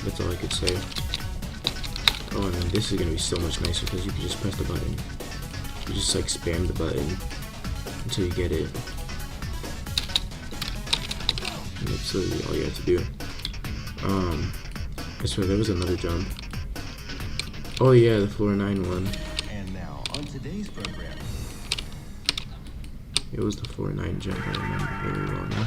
That's all I could say. Oh, and then this is gonna be so much nicer because you can just press the button. You just like spam the button until you get it. And that's literally all you have to do. I swear there was another jump. Oh yeah, the floor 9 one. And now on today's program. It was the floor 9 jump I remember very well now.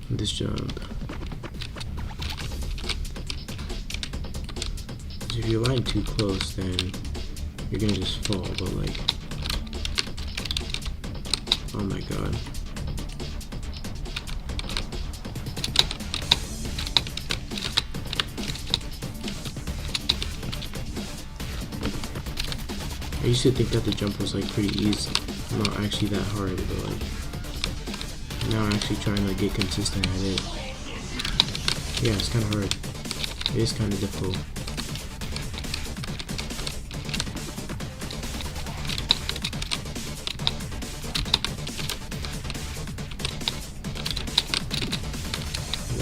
This jump. If you line too close, then you're gonna just fall, but like, oh my god. I used to think that the jump was like pretty easy, not actually that hard, but like, now I'm actually trying to get consistent at it. Yeah, it's kind of hard. It is kind of difficult.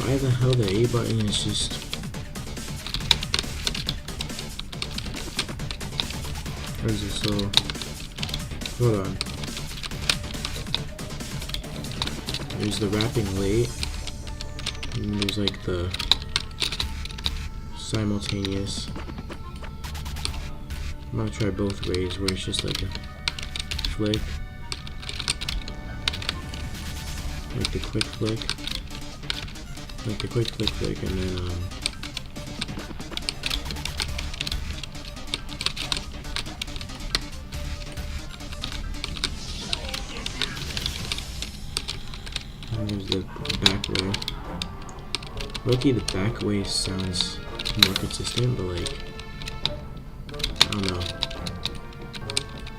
Why the hell the A button is just... Where is it? So... Hold on. There's the wrapping late. And there's like the... simultaneous. I'm gonna try both ways where it's just like a flick. Like the quick flick. Like the quick flick and then and there's the back way. Low-key, the back way sounds more consistent, but like, I don't know.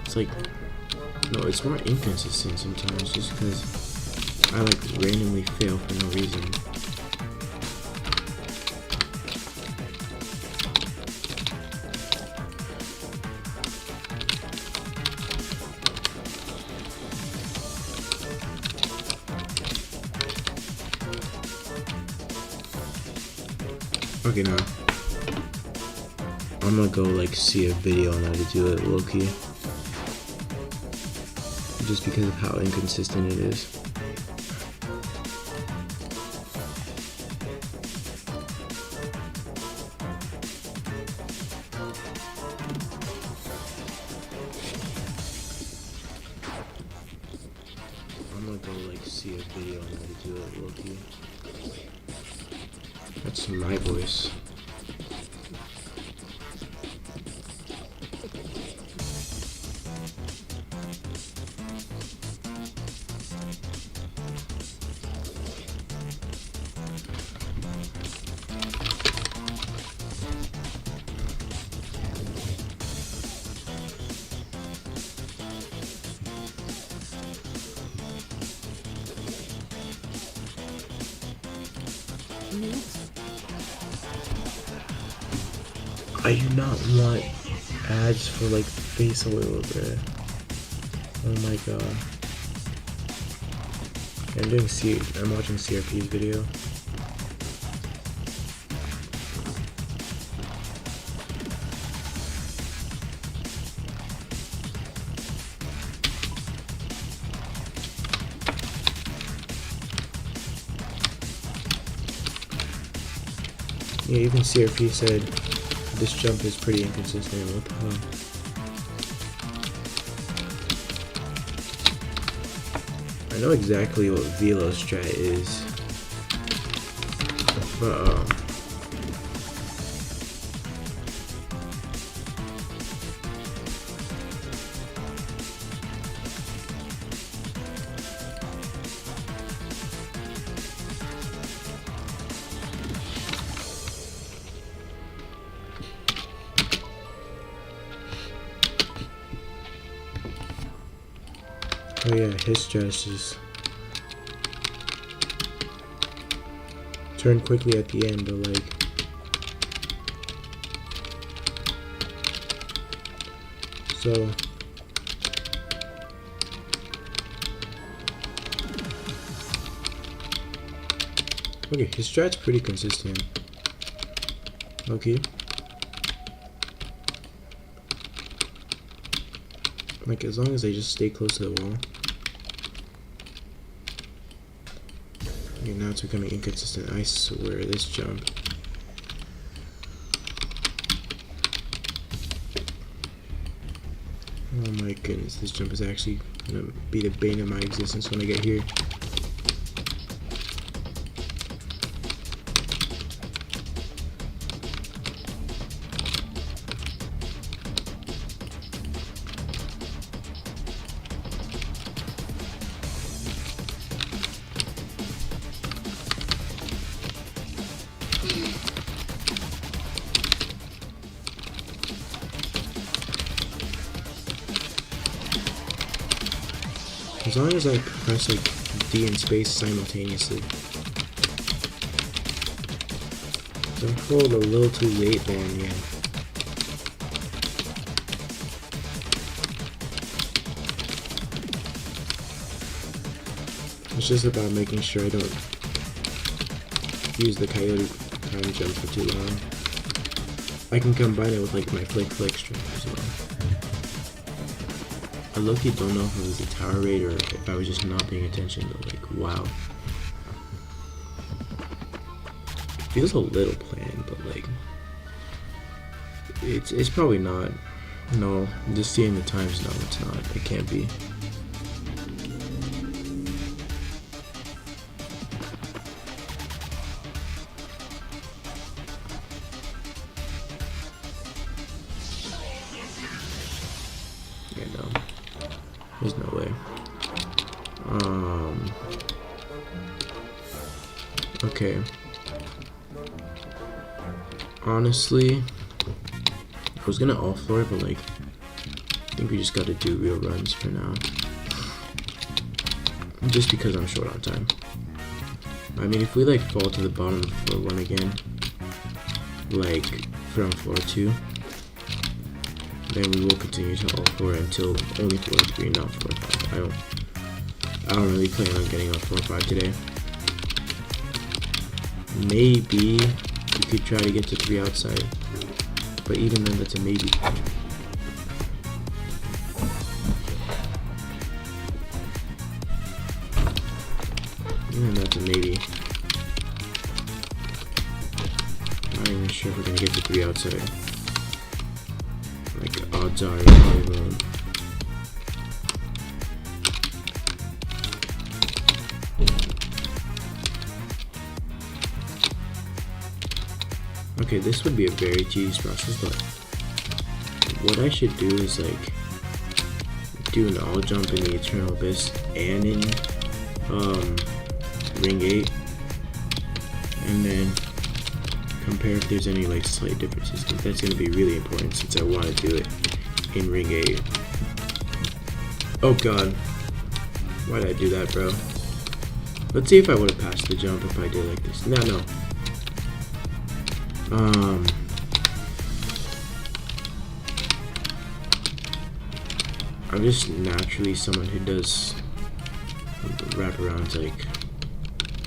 It's like, no, it's more inconsistent sometimes just because I like randomly fail for no reason. Okay, now I'm gonna go like see a video on how to do it low-key, just because of how inconsistent it is. I'm gonna go like see a video on how to do it low-key. That's my voice. I do not want ads for like face oil, bruh. Oh my god. I'm watching CRP's video. Yeah, even CRP said this jump is pretty inconsistent. What the hell? I know exactly what velo strat is, but oh yeah, his strat is turn quickly at the end, but like so okay, his strat's pretty consistent. Okay. Like, as long as I just stay close to the wall. Okay, now it's becoming inconsistent. I swear, this jump. Oh my goodness, this jump is actually gonna be the bane of my existence when I get here. As long as I press like D and space simultaneously. So I hold a little too late there in the end. It's just about making sure I don't use the coyote time jump for too long. I can combine it with like my flick string as well. I low-key don't know if it was a tower raid or if I was just not paying attention, but like, wow. It feels a little planned, but like, it's probably not. No, just seeing the times, no, it's not. It can't be. Yeah, no. There's no way. Okay. Honestly, I was gonna all floor it, but like, I think we just gotta do real runs for now. Just because I'm short on time. I mean, if we like fall to the bottom of floor 1 again, like from floor 2, then we will continue to all floor until only floor 3, not floor 5. I don't really plan on getting on floor 5 today. Maybe we could try to get to 3 outside, but even then, that's a maybe. Even that's a maybe. Not even sure if we're gonna get to 3 outside. Like, odds are we probably won't. Okay, this would be a very tedious process, but what I should do is like do an all jump in the Eternal Abyss and in ring 8, and then compare if there's any like slight differences, because that's going to be really important since I want to do it in ring 8. Oh god, why did I do that, bro? Let's see if I would have passed the jump if I did like this. No. I'm just naturally someone who does wraparounds like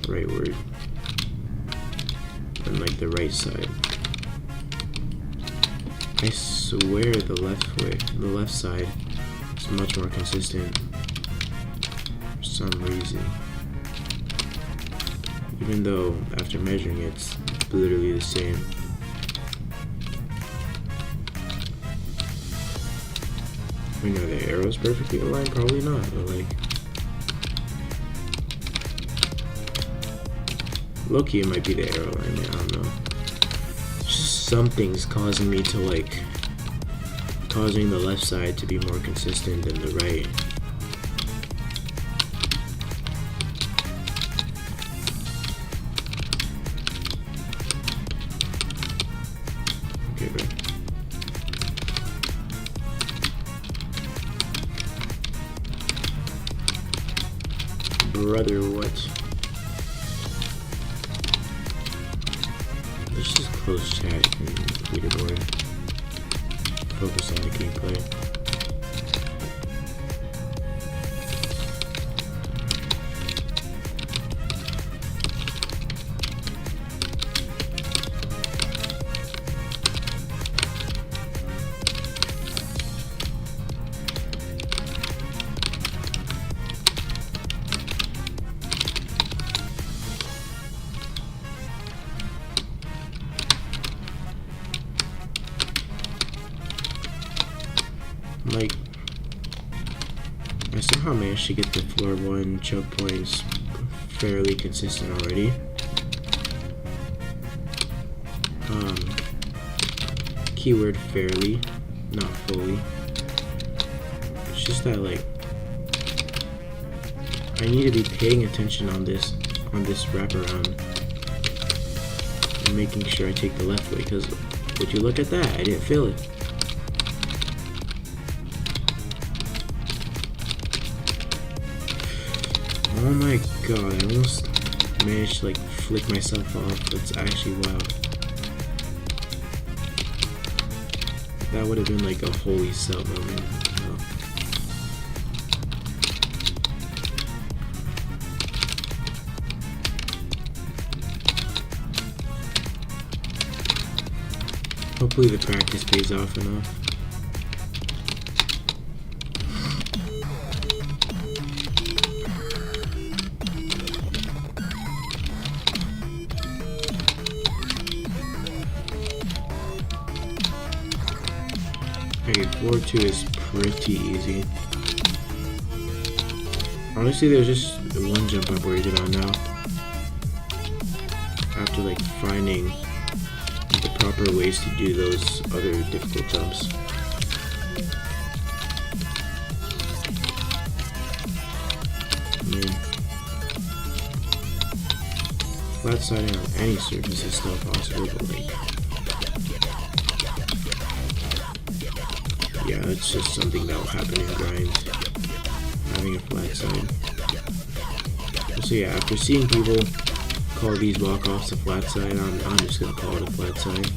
rightward and like the right side. I swear the left side is much more consistent for some reason. Even though after measuring it's literally the same. I know the arrow's perfectly aligned, probably not, but like low-key it might be the arrow alignment, I don't know. Just something's causing me to like causing the left side to be more consistent than the right. Okay, bro. Brother, what? Let's just close chat and leaderboard. Focus on the gameplay. Like, I somehow managed to get the floor 1 choke points fairly consistent already. Keyword fairly, not fully. It's just that like I need to be paying attention on this wraparound and making sure I take the left way, because would you look at that, I didn't feel it. Oh my god, I almost managed to like flick myself off. That's actually wild. That would have been like a holy cell moment. Oh. Hopefully the practice pays off enough. Okay, floor 2 is pretty easy. Honestly, there's just one jump I'm worried about now. After like finding the proper ways to do those other difficult jumps. Flat siding on any surface is still possible, but like, yeah, it's just something that will happen in grinds, having a flat side. So yeah, after seeing people call these walk-offs a flat side, I'm just gonna call it a flat side.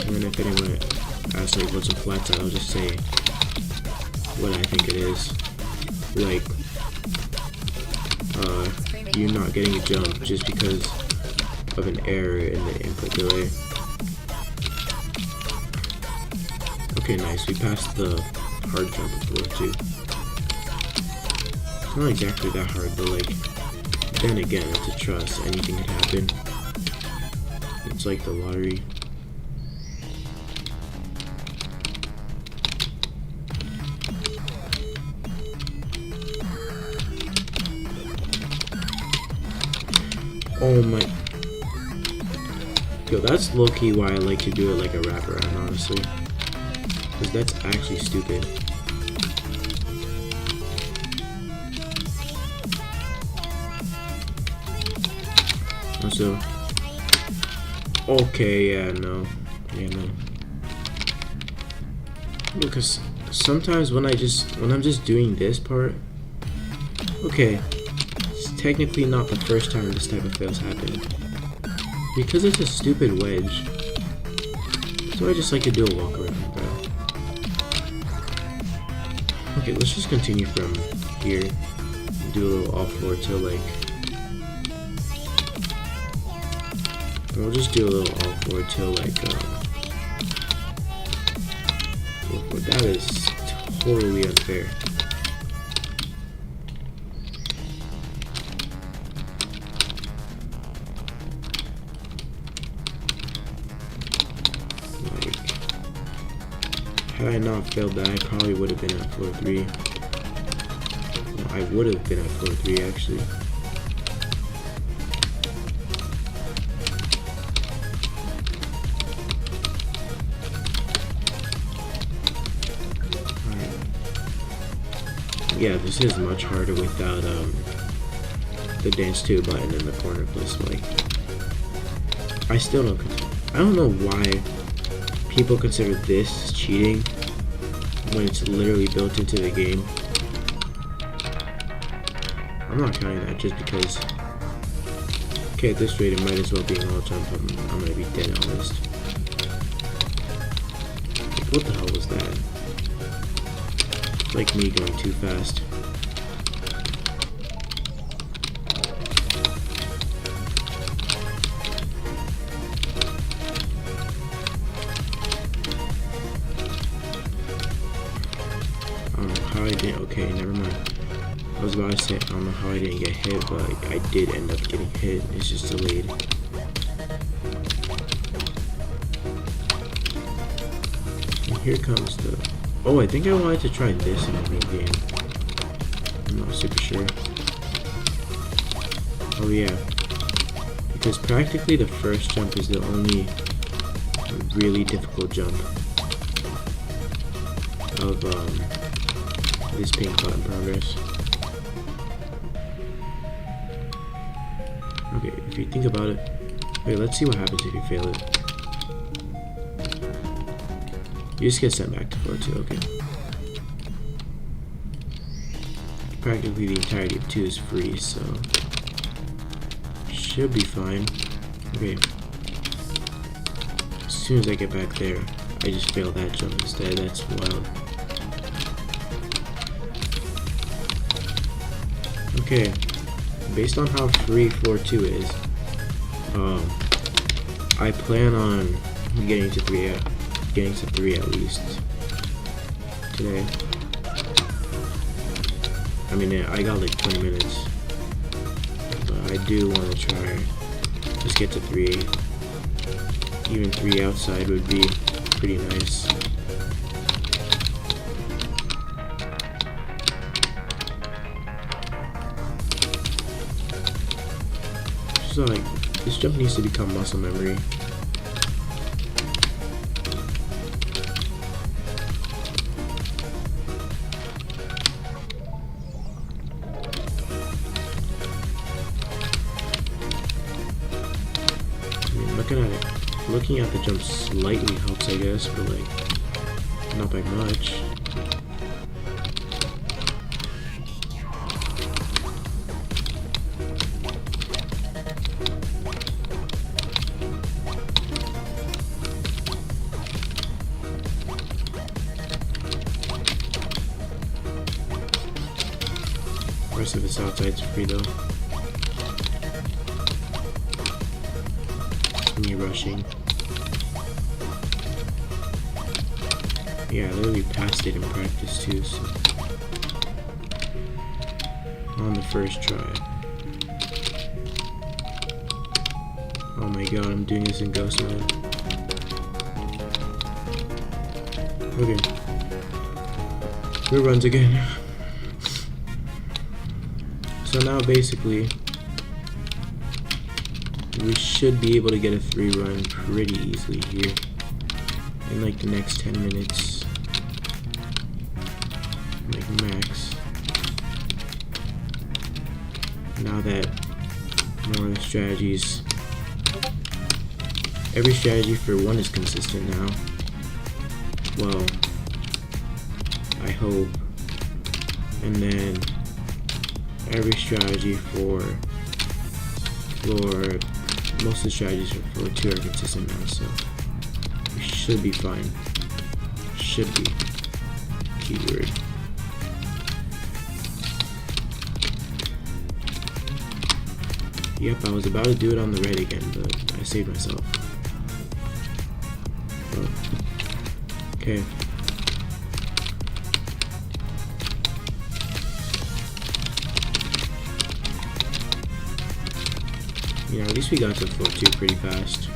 And then if anyone asks like what's a flat side, I'll just say what I think it is. Like, you're not getting a jump just because of an error in the input delay. Okay, nice. We passed the hard jump of floor 2. It's not exactly that hard, but like, then again, it's a trust. Anything could happen. It's like the lottery. Oh my. Yo, that's low-key why I like to do it like a wraparound, honestly. Because that's actually stupid. Also, okay, yeah, no. Because sometimes when I'm just doing this part, okay, it's technically not the first time this type of fails happen. Because it's a stupid wedge, so I just like to do a walk around, bro. Okay, let's just continue from here and do a little off floor till like. We'll just do a little off floor till like. That is totally unfair. Had I not failed that, I probably would have been at floor 3. Well, I would have been at floor 3 actually. Alright. Yeah, this is much harder without the dance 2 button in the corner plus like. I still don't. I don't know why people consider this cheating when it's literally built into the game. I'm not counting that just because. Okay, at this rate it might as well be an all jump. I'm gonna be dead honest. Like, what the hell was that? Like me going too fast. Okay, never mind. I was about to say, I don't know how I didn't get hit, but I did end up getting hit. It's just delayed. And here comes the. Oh, I think I wanted to try this in the main game. I'm not super sure. Oh yeah, because practically the first jump is the only really difficult jump of this pink button progress. Okay, if you think about it, wait, let's see what happens if you fail it. You just get sent back to floor 2, okay. Practically the entirety of 2 is free, so should be fine. Okay. As soon as I get back there, I just failed that jump instead. That's wild. Okay, based on how free floor 2 is, I plan on getting to 3 at least today. I mean, I got like 20 minutes, but I do want to try just get to 3. Even 3 outside would be pretty nice. So like, this jump needs to become muscle memory. I mean, looking at the jump slightly helps, I guess, but like, not by much. Rest of it's outside's free though. Me rushing. Yeah, I literally passed it in practice too, so. On the first try. Oh my god, I'm doing this in Ghost mode. Okay. Reruns again. So now basically, we should be able to get a 3 run pretty easily here in like the next 10 minutes, like max. Now that more of the strategies, every strategy for 1 is consistent now. Well, I hope. And then every strategy for floor, most of the strategies for floor 2 are consistent now, so we should be fine. Should be. Keyword. Yep, I was about to do it on the red again, but I saved myself. Oh. Okay. Yeah, at least we got to floor 2 pretty fast.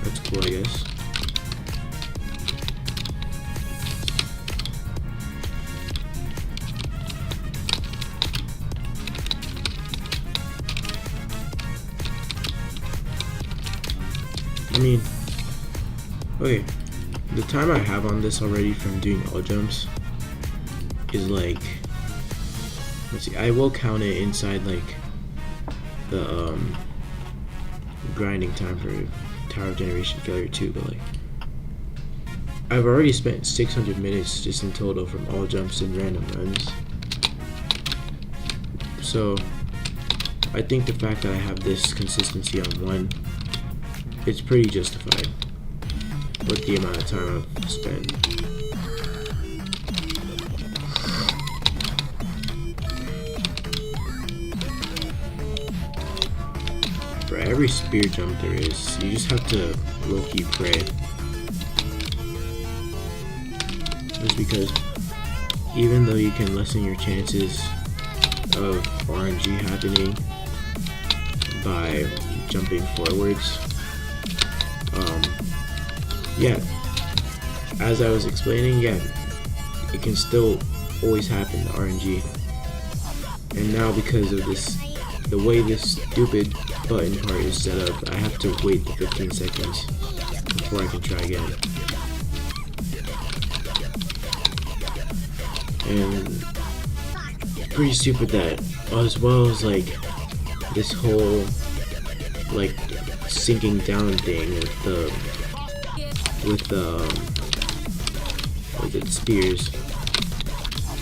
That's cool, I guess. I mean, okay, the time I have on this already from doing all jumps is like, let's see, I will count it inside like the grinding time for Tower of Generation Failure 2, but like, I've already spent 600 minutes just in total from all jumps and random runs. So I think the fact that I have this consistency on 1, it's pretty justified with the amount of time I've spent. For every spear jump there is, you just have to low-key pray. Just because even though you can lessen your chances of RNG happening by jumping forwards, yeah, as I was explaining, yeah, it can still always happen, the RNG. And now because of this, the way this stupid button part is set up, I have to wait the 15 seconds before I can try again. And pretty stupid that, as well as like this whole like sinking down thing with the spears,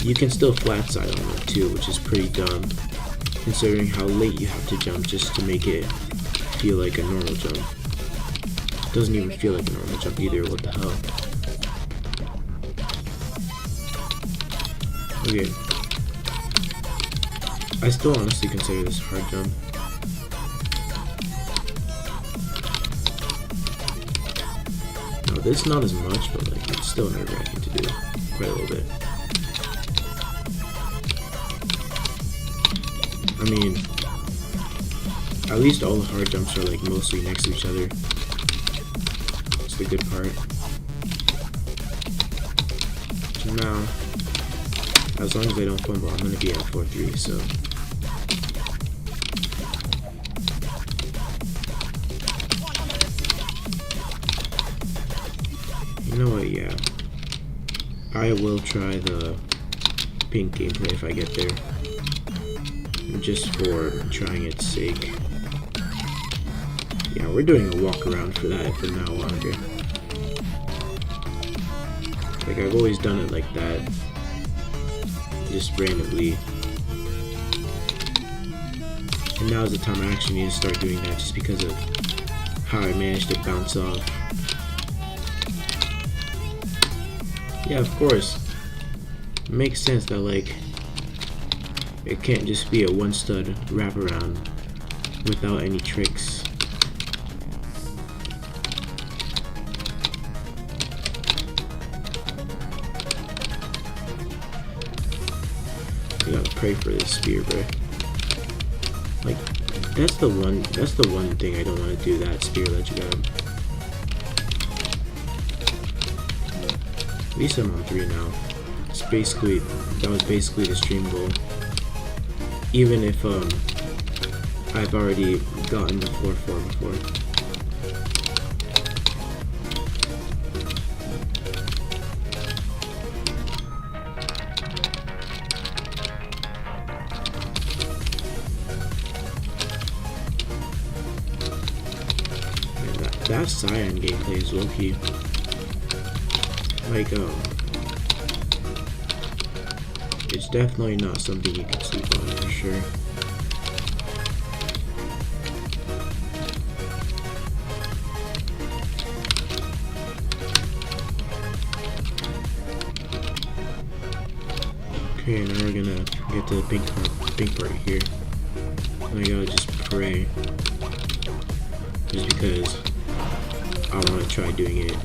you can still flat side on them too, which is pretty dumb considering how late you have to jump just to make it feel like a normal jump. It doesn't even feel like a normal jump either, what the hell. Okay. I still honestly consider this a hard jump. No, this is not as much, but like it's still nerve-wracking to do quite a little bit. I mean, at least all the hard jumps are like mostly next to each other. That's the good part. So now, as long as I don't fumble, I'm gonna be at 4-3, so. You know what, yeah. I will try the pink gameplay if I get there. Just for trying its sake. Yeah, we're doing a walk around for that from now on, okay? Like, I've always done it like that. Just randomly. And now's the time I actually need to start doing that just because of how I managed to bounce off. Yeah, of course. It makes sense that, like, it can't just be a one-stud wraparound without any tricks. You gotta pray for this spear, bro. Like, that's the one thing I don't want to do, that spear ledge grab. At least I'm on 3 now. That was basically the stream goal. Even if I've already gotten the 4-4 before. Man, that Cyan gameplay is low key. Like it's definitely not something you can sleep on for sure. Okay, now we're gonna get to the pink part here. And I gotta just pray. Just because I wanna try doing it.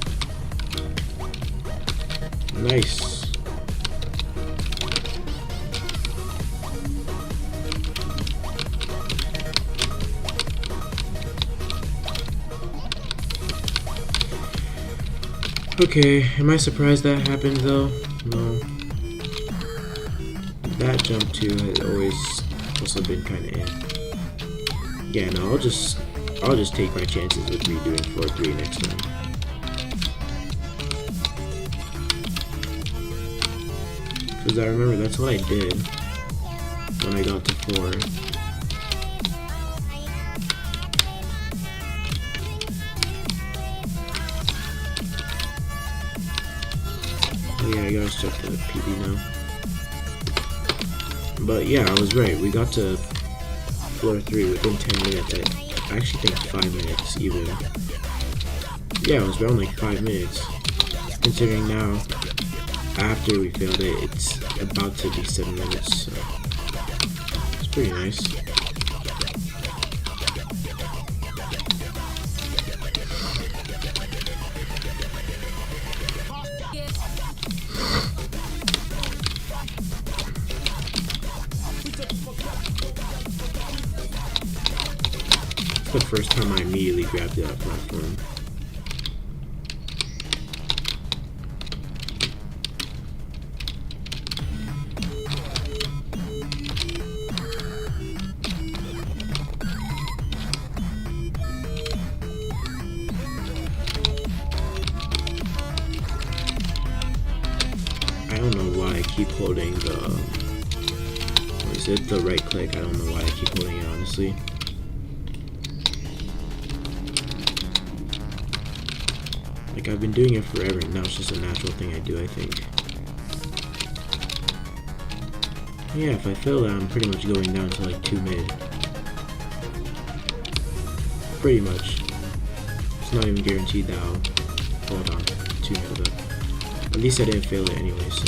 Nice. Okay, am I surprised that happened though? No. That jump too has always also been kind of in. Yeah, no, I'll just take my chances with redoing 4-3 next time. Because I remember that's what I did when I got to 4. Oh yeah, I gotta check the PB now. But yeah, I was right. We got to floor 3 within 10 minutes. I actually think 5 minutes even. Yeah, it was around like 5 minutes. Considering now, after we failed it, it's about to be 7 minutes. So it's pretty nice. The first time I immediately grabbed that platform. I don't know why I keep holding the, what is it, the right click. I don't know why I keep holding it, honestly. Like, I've been doing it forever, and now it's just a natural thing I do, I think. Yeah, if I fail that, I'm pretty much going down to like 2 mid. Pretty much. It's not even guaranteed that I'll fall down 2 mid, but at least I didn't fail it anyway, so.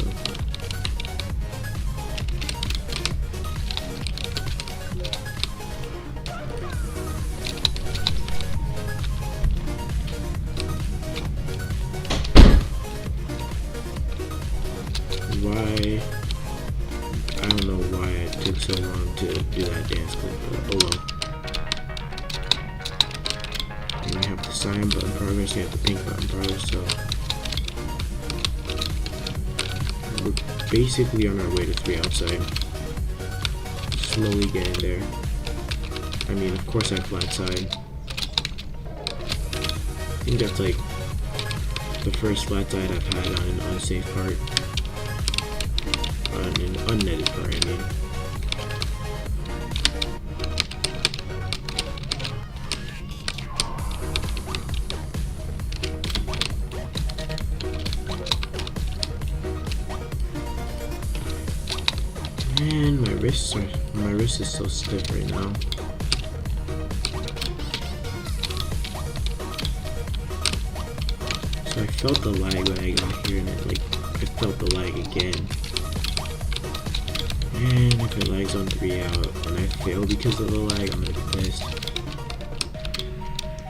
why. I don't know why it took so long to do that dance clip, but oh well. And we have the cyan button progress, we have the pink button progress, so we're basically on our way to 3 outside. Slowly getting there. I mean, of course I have flat side. I think that's like the first flat side I've had on an unsafe part. On an unnetted part, I mean. Man, my wrist is so stiff right now. So I felt the lag when I got here, and I felt the lag again. And if it lags on 3 out and I fail because of the lag, I'm gonna be pissed.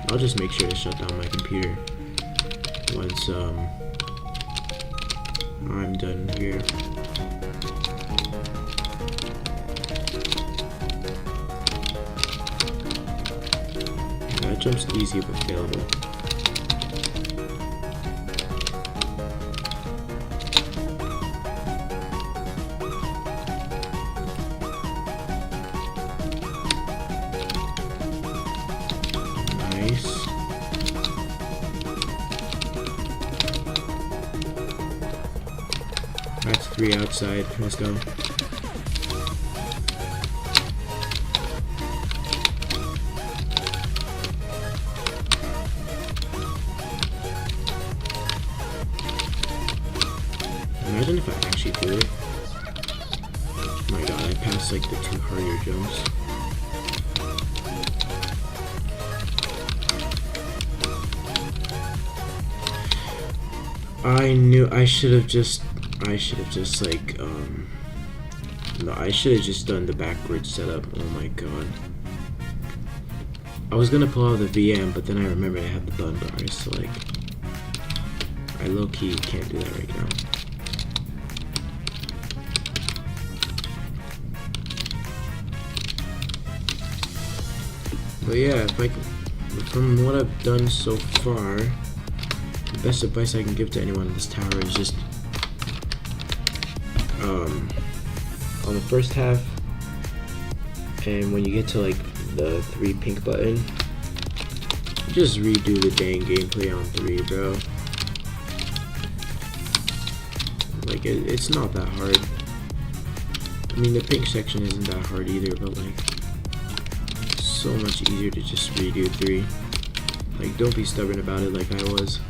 I'll just make sure to shut down my computer once I'm done here. Yeah, that jump's easy but failable. Nice. That's 3 outside. Let's go. Imagine if I actually do it. Oh my god, I passed like the 2 harder jumps. I knew I should have just like no, I should have just done the backwards setup. Oh my god. I was gonna pull out the VM, but then I remembered I had the button bars, so like I low-key can't do that right now. But yeah, from what I've done so far, the best advice I can give to anyone in this tower is just on the first half, and when you get to like the 3 pink button, just redo the dang gameplay on 3, bro. Like it's not that hard. I mean, the pink section isn't that hard either, but like so much easier to just redo 3. Like, don't be stubborn about it like I was.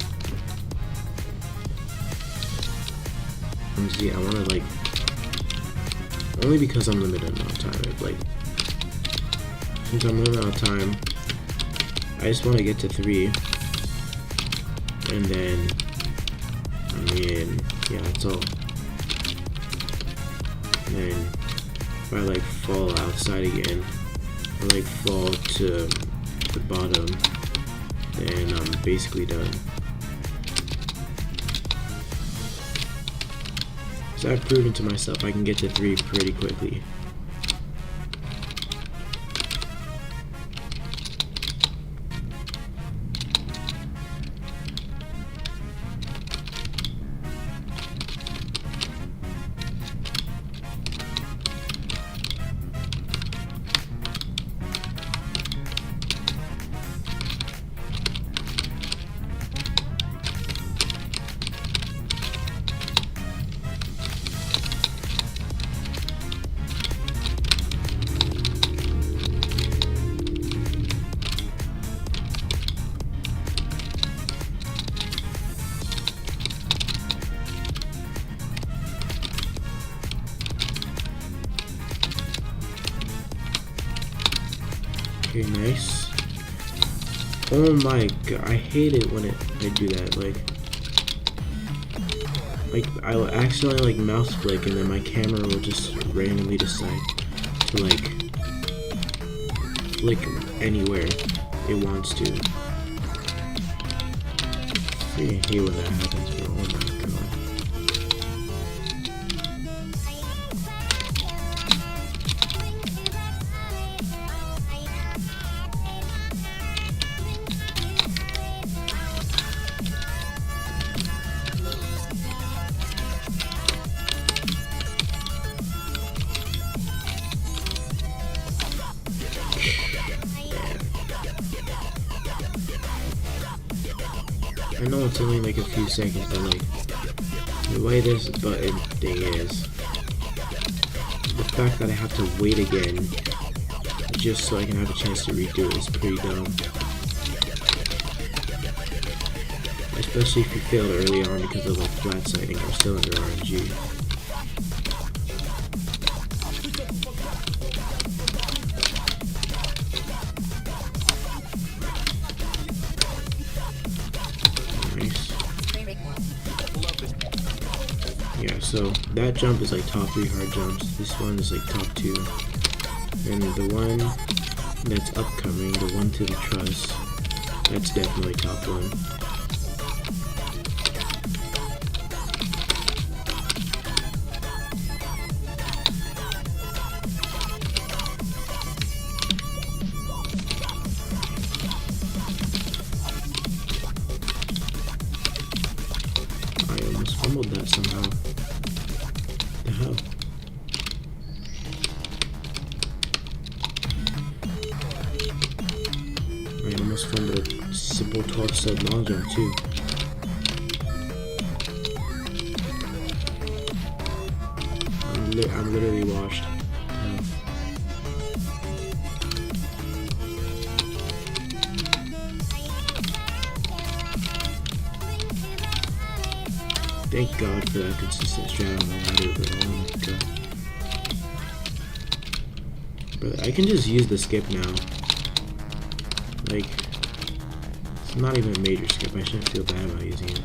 See, I want to like, only because I'm limited amount of time. Like, since I'm limited amount of time, I just want to get to 3, and then I mean, yeah, that's all. And then if I like fall outside again, or like fall to the bottom, then I'm basically done. So I've proven to myself I can get to 3 pretty quickly. Okay, nice. Oh my god, I hate it when I do that. Like I'll accidentally like mouse flick, and then my camera will just randomly decide to like flick anywhere it wants to. I hate when that happens, bro. Oh my god. I know it's only like a few seconds, but like the way this button thing is, the fact that I have to wait again just so I can have a chance to redo it is pretty dumb. Especially if you failed early on because of like flat sighting or still under RNG. Yeah, so that jump is like top 3 hard jumps. This one is like top 2. And the one that's upcoming, the one to the truss, that's definitely top 1. I almost fumbled that somehow. The hell? I almost fumbled a simple 12 sub long jump too. I'm literally washed. Thank God for that consistent strat on the ladder, but oh my god. But I can just use the skip now. Like, it's not even a major skip, I shouldn't feel bad about using it.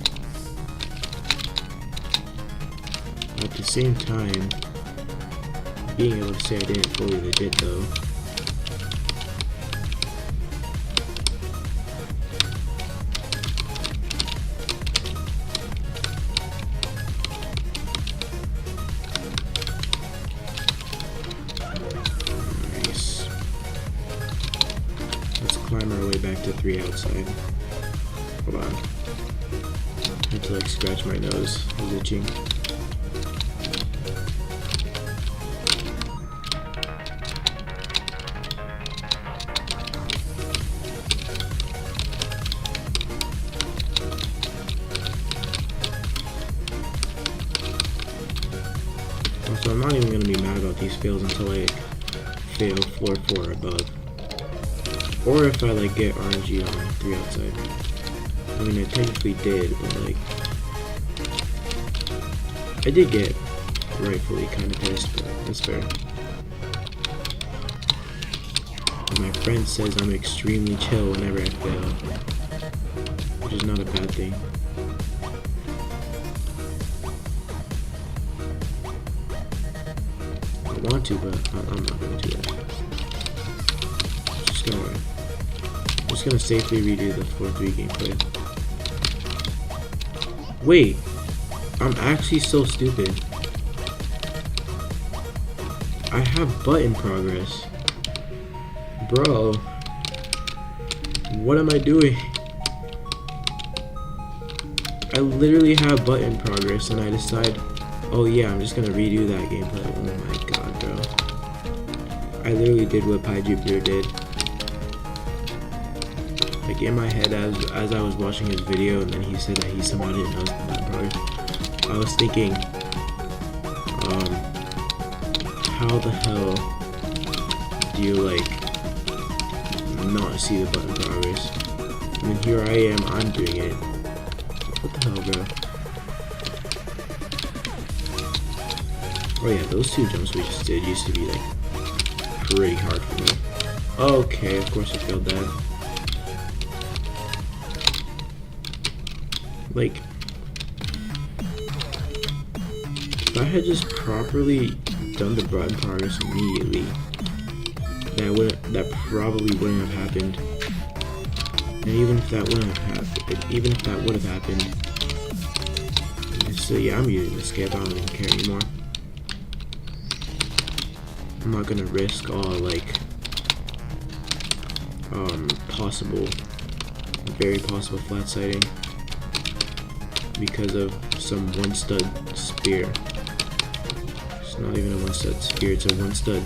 At the same time, being able to say I didn't fully legit though. Climb our way back to 3 outside. Hold on. I had to like scratch my nose. It was itching. Also, I'm not even gonna be mad about these fails until I fail floor 4 or above. Or if I like get RNG on 3 outside. I mean, I technically did, but like, I did get rightfully kind of pissed, but that's fair. And my friend says I'm extremely chill whenever I fail, which is not a bad thing. I want to, but I'm not going to do that. I'm just gonna safely redo the 4-3 gameplay. Wait, I'm actually so stupid. I have button progress. Bro, what am I doing? I literally have button progress and I decide, oh yeah, I'm just gonna redo that gameplay. Oh my god, bro. I literally did what Pi Jupiter did. Like in my head as I was watching his video and then he said that he somehow didn't know that progress, I was thinking, how the hell do you like not see the button progress? I mean, here I am, I'm doing it. What the hell, bro? Oh yeah, those 2 jumps we just did used to be like pretty hard for me. Okay, of course I failed that. Like, if I had just properly done the button progress immediately, that probably wouldn't have happened. And even if that would have happened, so yeah, I'm using the skip. I don't even care anymore. I'm not gonna risk all like very possible flat sighting because of some 1-stud spear. It's not even a 1-stud spear, it's a 1-stud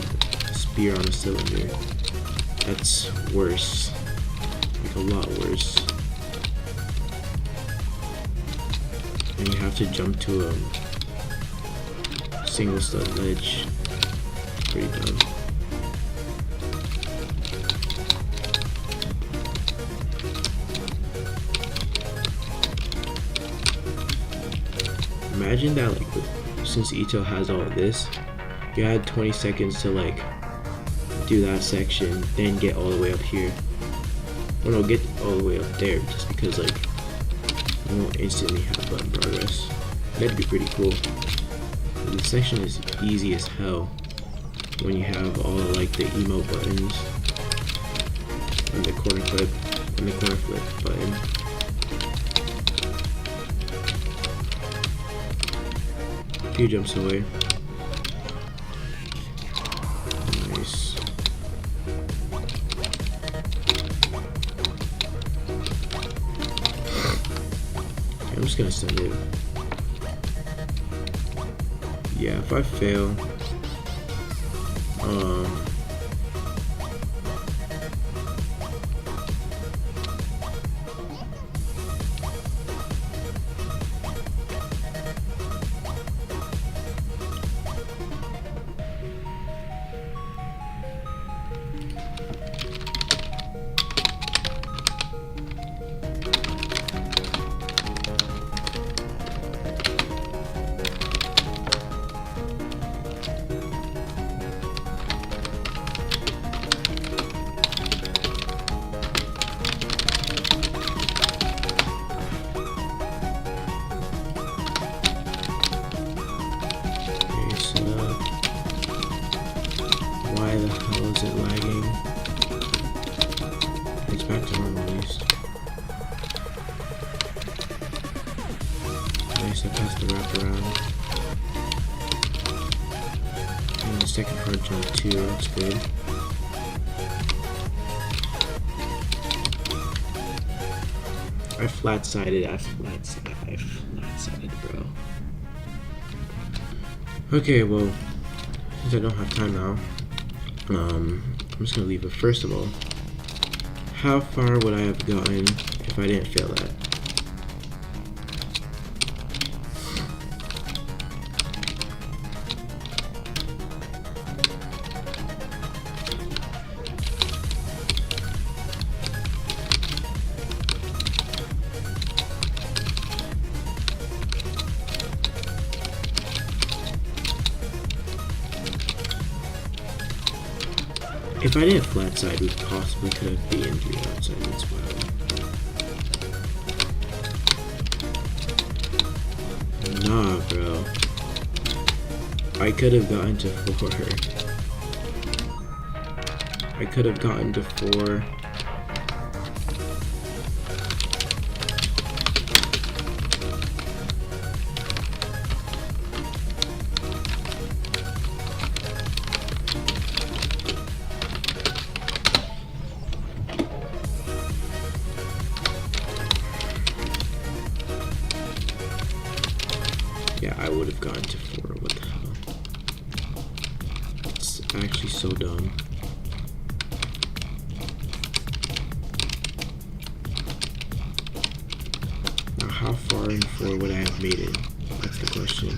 spear on a cylinder. That's worse. Like a lot worse. and you have to jump to a single stud ledge. Pretty dumb. Imagine that, like, since EToH has all of this, you had 20 seconds to like do that section, then get all the way up here. Or no, get all the way up there, just because like you won't instantly have button progress. That'd be pretty cool. But the section is easy as hell when you have all of, like, the emote buttons and the corner clip and the corner flip button. A few jumps away. Nice. Okay, I'm just gonna send it. Yeah, if I fail, why the hell is it lagging? It's back to normal at least. Nice, I passed the wraparound. And the second hard jump too, that's good. I flat-sided, bro. Okay, well, since I don't have time now, I'm just gonna leave it. First of all, how far would I have gotten if I didn't fail that? If I didn't flat side, we possibly could have beaten 3 outside. That's wild. Nah, bro. I could have gotten to 4. I could have gotten to 4. Yeah, I would have gotten to 4. What the hell? It's actually so dumb. Now, how far in 4 would I have made it? That's the question.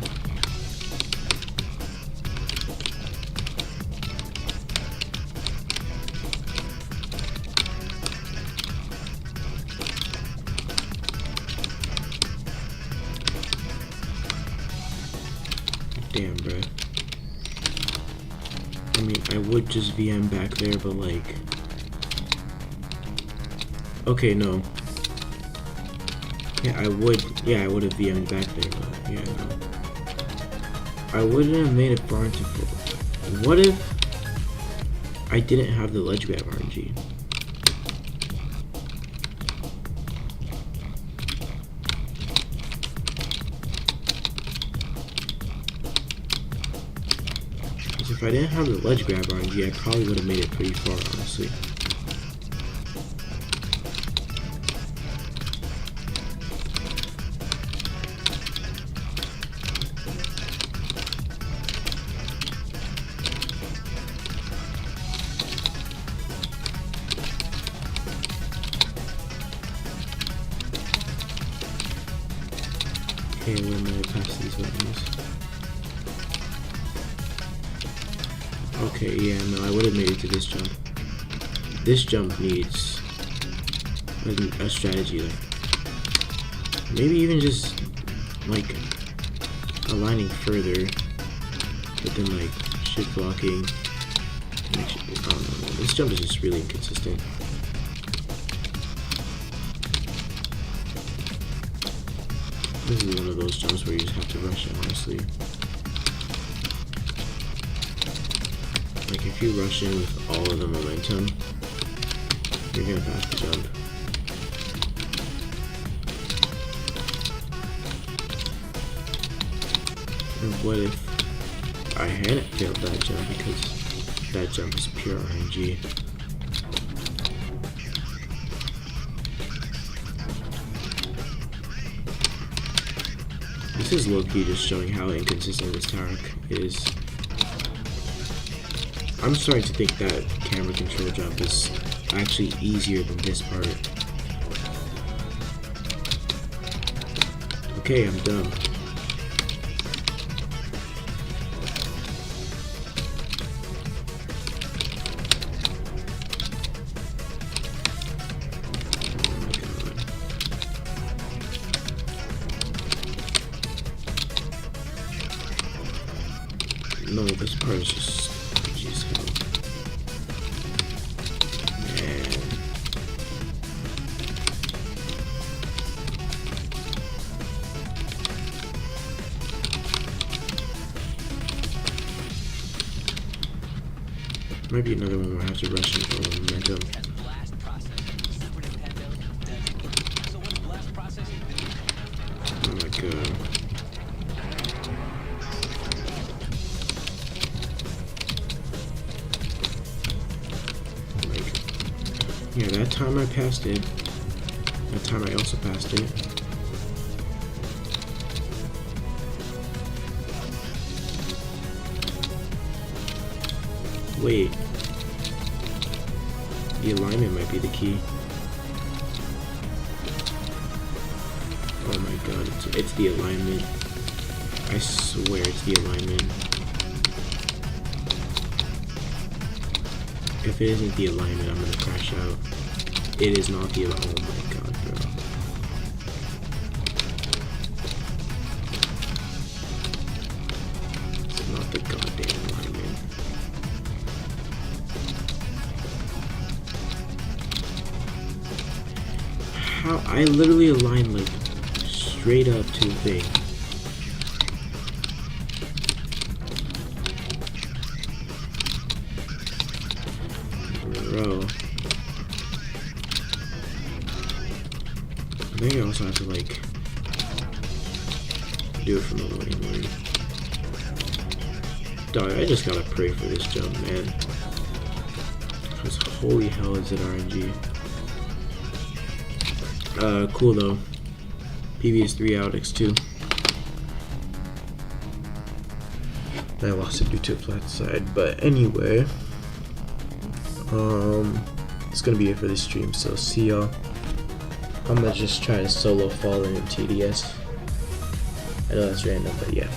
Damn, bro. I mean, I would just VM back there, but like... Okay, no. Yeah, I would have VM'd back there, but yeah, no. I wouldn't have made it far into 4. What if I didn't have the ledge grab RNG? If I didn't have the ledge grab RNG, I probably would have made it pretty far, honestly. Okay, when am I past these buttons? Okay, yeah, no, I would have made it to this jump. This jump needs a strategy there. Maybe even just like aligning further, but then like shift blocking. I don't know. This jump is just really inconsistent. This is one of those jumps where you just have to rush it, honestly. Like if you rush in with all of the momentum, you're gonna pass the jump. And what if I hadn't failed that jump because that jump is pure RNG? This is low-key just showing how inconsistent this tower is. I'm starting to think that camera control jump is actually easier than this part. Okay, I'm done. No, this part is just hell. Man. Might be another one where I have to rush in for momentum. Oh my god. Yeah, that time I passed it. That time I also passed it. Wait. The alignment might be the key. Oh my god, it's the alignment. I swear it's the alignment. If it isn't the alignment, I'm gonna crash out. It is not the alignment. Oh my god, bro. It's not the goddamn alignment. How? I literally aligned like straight up to the thing. Bro. I think I also have to like do it from the loading mode. Dog, I just gotta pray for this jump, man. Because holy hell is it RNG. Cool though. PBS3 out X2. I lost it due to a flat side, but anyway. It's gonna be it for this stream, so see y'all. I'm gonna just try to solo fall in TDS. I know that's random, but yeah.